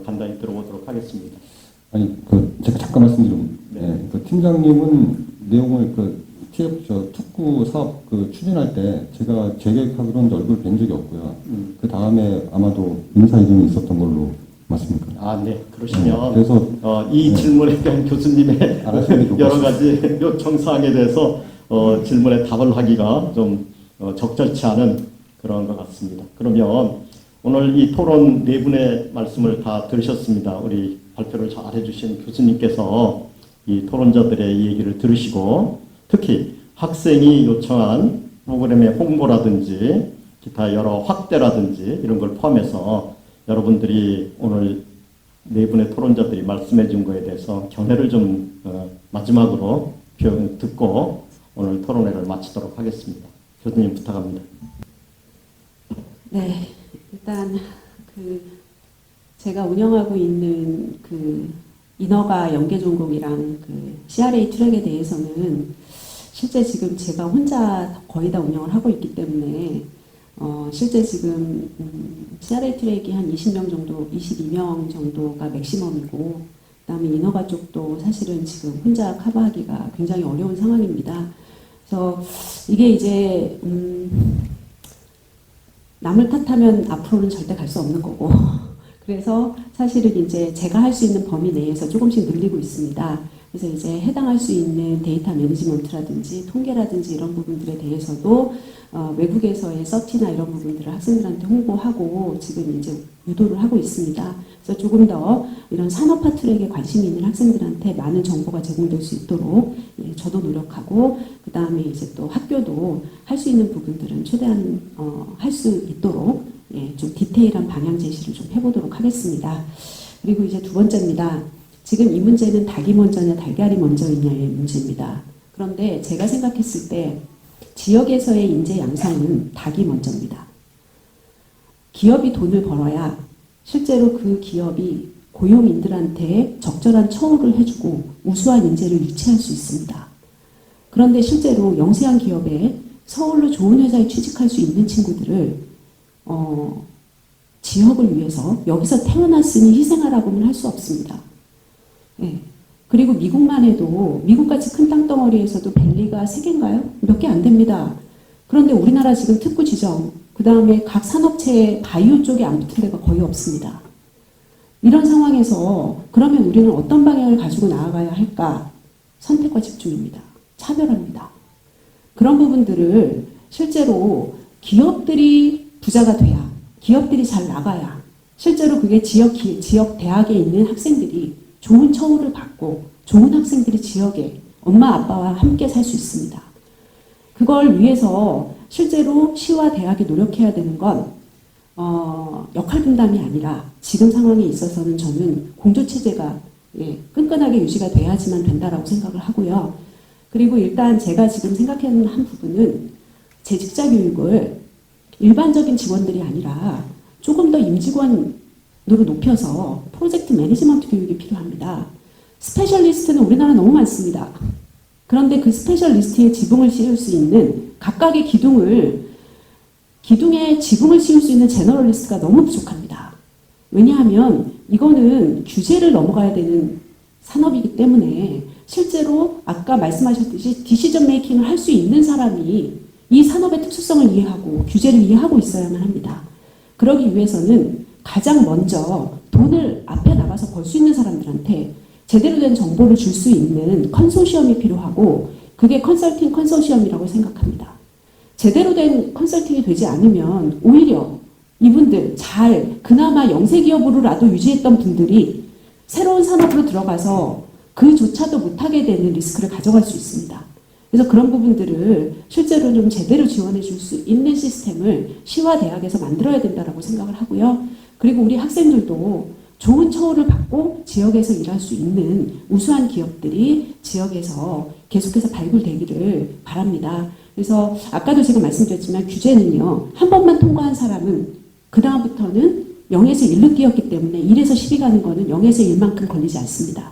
간단히 들어보도록 하겠습니다. 아니, 제가 잠깐 말씀드리면, 네, 그 팀장님은 내용을 특구 사업 추진할 때 제가 제 계획하기로는 얼굴 뵌 적이 없고요. 그 다음에 아마도 인사 이전이 있었던 걸로 맞습니까? 아, 네. 그러시면 그래서 이 질문에 대한 교수님의 여러 가지 요청 사항에 대해서 질문에 답을 하기가 좀 적절치 않은 그런 것 같습니다. 그러면 오늘 이 토론 네 분의 말씀을 다 들으셨습니다. 우리 발표를 잘 해주신 교수님께서 이 토론자들의 이 얘기를 들으시고 특히 학생이 요청한 프로그램의 홍보라든지 기타 여러 확대라든지 이런 걸 포함해서 여러분들이 오늘 네 분의 토론자들이 말씀해 준 거에 대해서 견해를 좀 마지막으로 듣고 오늘 토론회를 마치도록 하겠습니다. 교수님 부탁합니다. 네, 일단 제가 운영하고 있는 인허가 연계 전공이랑 CRA 트랙에 대해서는 실제 지금 제가 혼자 거의 다 운영을 하고 있기 때문에 실제 지금 CRA 트랙이 한 20명 정도, 22명 정도가 맥시멈이고, 그다음에 인허가 쪽도 사실은 지금 혼자 커버하기가 굉장히 어려운 상황입니다. 그래서 이게 이제 남을 탓하면 앞으로는 절대 갈 수 없는 거고, 그래서 사실은 이제 제가 할 수 있는 범위 내에서 조금씩 늘리고 있습니다. 그래서 이제 해당할 수 있는 데이터 매니지먼트라든지 통계라든지 이런 부분들에 대해서도 외국에서의 서티나 이런 부분들을 학생들한테 홍보하고 지금 이제 유도를 하고 있습니다. 그래서 조금 더 이런 산업화 트랙에 관심이 있는 학생들한테 많은 정보가 제공될 수 있도록 저도 노력하고, 그 다음에 이제 또 학교도 할 수 있는 부분들은 최대한 할 수 있도록 좀 디테일한 방향 제시를 좀 해보도록 하겠습니다. 그리고 이제 두 번째입니다. 지금 이 문제는 닭이 먼저냐 달걀이 먼저이냐의 문제입니다. 그런데 제가 생각했을 때 지역에서의 인재 양성은 닭이 먼저입니다. 기업이 돈을 벌어야 실제로 그 기업이 고용인들한테 적절한 처우를 해주고 우수한 인재를 유치할 수 있습니다. 그런데 실제로 영세한 기업에 서울로 좋은 회사에 취직할 수 있는 친구들을 지역을 위해서 여기서 태어났으니 희생하라고는 할 수 없습니다. 네. 그리고 미국만 해도 미국같이 큰 땅덩어리에서도 밸리가 3개인가요? 몇 개 안 됩니다. 그런데 우리나라 지금 특구 지정, 그 다음에 각 산업체에 바이오 쪽에 안 붙은 데가 거의 없습니다. 이런 상황에서 그러면 우리는 어떤 방향을 가지고 나아가야 할까? 선택과 집중입니다. 차별합니다. 그런 부분들을 실제로 기업들이 부자가 돼야, 기업들이 잘 나가야, 실제로 그게 지역 대학에 있는 학생들이 좋은 처우를 받고 좋은 학생들이 지역에 엄마 아빠와 함께 살 수 있습니다. 그걸 위해서 실제로 시와 대학이 노력해야 되는 건 역할 분담이 아니라 지금 상황에 있어서는 저는 공조체제가 끈끈하게 유지가 돼야지만 된다라고 생각을 하고요. 그리고 일단 제가 지금 생각하는 한 부분은 재직자 교육을 일반적인 직원들이 아니라 조금 더 임직원으로 높여서 프로젝트 매니지먼트 교육이 필요합니다. 스페셜리스트는 우리나라 너무 많습니다. 그런데 그 스페셜리스트의 지붕을 씌울 수 있는 각각의 기둥에 지붕을 씌울 수 있는 제너럴리스트가 너무 부족합니다. 왜냐하면 이거는 규제를 넘어가야 되는 산업이기 때문에 실제로 아까 말씀하셨듯이 디시전 메이킹을 할 수 있는 사람이 이 산업의 특수성을 이해하고 규제를 이해하고 있어야만 합니다. 그러기 위해서는 가장 먼저 돈을 앞에 나가서 벌 수 있는 사람들한테 제대로 된 정보를 줄 수 있는 컨소시엄이 필요하고 그게 컨설팅 컨소시엄이라고 생각합니다. 제대로 된 컨설팅이 되지 않으면 오히려 이분들 그나마 영세기업으로라도 유지했던 분들이 새로운 산업으로 들어가서 그조차도 못하게 되는 리스크를 가져갈 수 있습니다. 그래서 그런 부분들을 실제로 좀 제대로 지원해 줄 수 있는 시스템을 시와 대학에서 만들어야 된다고 생각을 하고요. 그리고 우리 학생들도 좋은 처우를 받고 지역에서 일할 수 있는 우수한 기업들이 지역에서 계속해서 발굴되기를 바랍니다. 그래서 아까도 제가 말씀드렸지만 규제는요. 한 번만 통과한 사람은 그 다음부터는 0에서 1로 뛰었기 때문에 1에서 10이 가는 거는 0에서 1만큼 걸리지 않습니다.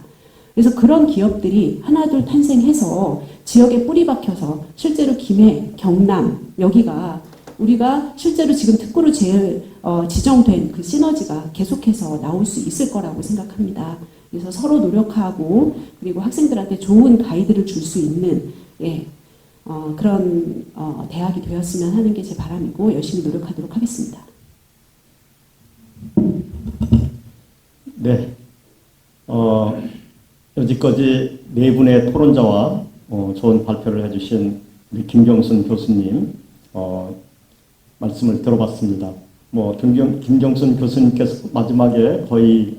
그래서 그런 기업들이 하나둘 탄생해서 지역에 뿌리 박혀서 실제로 김해, 경남 여기가 우리가 실제로 지금 특구로 지정된 그 시너지가 계속해서 나올 수 있을 거라고 생각합니다. 그래서 서로 노력하고 그리고 학생들한테 좋은 가이드를 줄 수 있는 그런 대학이 되었으면 하는 게 제 바람이고 열심히 노력하도록 하겠습니다. 네. 여지까지 네 분의 토론자와 좋은 발표를 해주신 우리 김경순 교수님 말씀을 들어봤습니다. 김경순 교수님께서 마지막에 거의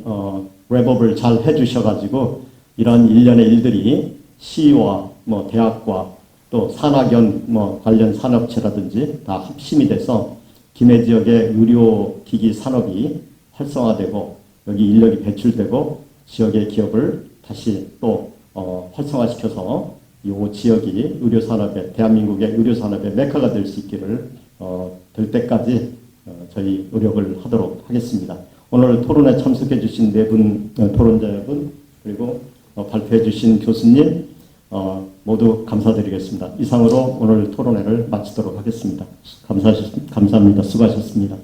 랩업을 잘 해주셔가지고 이런 일련의 일들이 시와 대학과 또 산학연 관련 산업체라든지 다 합심이 돼서 김해 지역의 의료기기 산업이 활성화되고 여기 인력이 배출되고 지역의 기업을 다시 또 활성화시켜서 이 지역이 의료산업의 대한민국의 의료산업의 메카가 될 수 있기를 될 때까지 저희 노력을 하도록 하겠습니다. 오늘 토론에 참석해 주신 네 분 토론자분 그리고 발표해 주신 교수님 모두 감사드리겠습니다. 이상으로 오늘 토론회를 마치도록 하겠습니다. 감사합니다. 수고하셨습니다.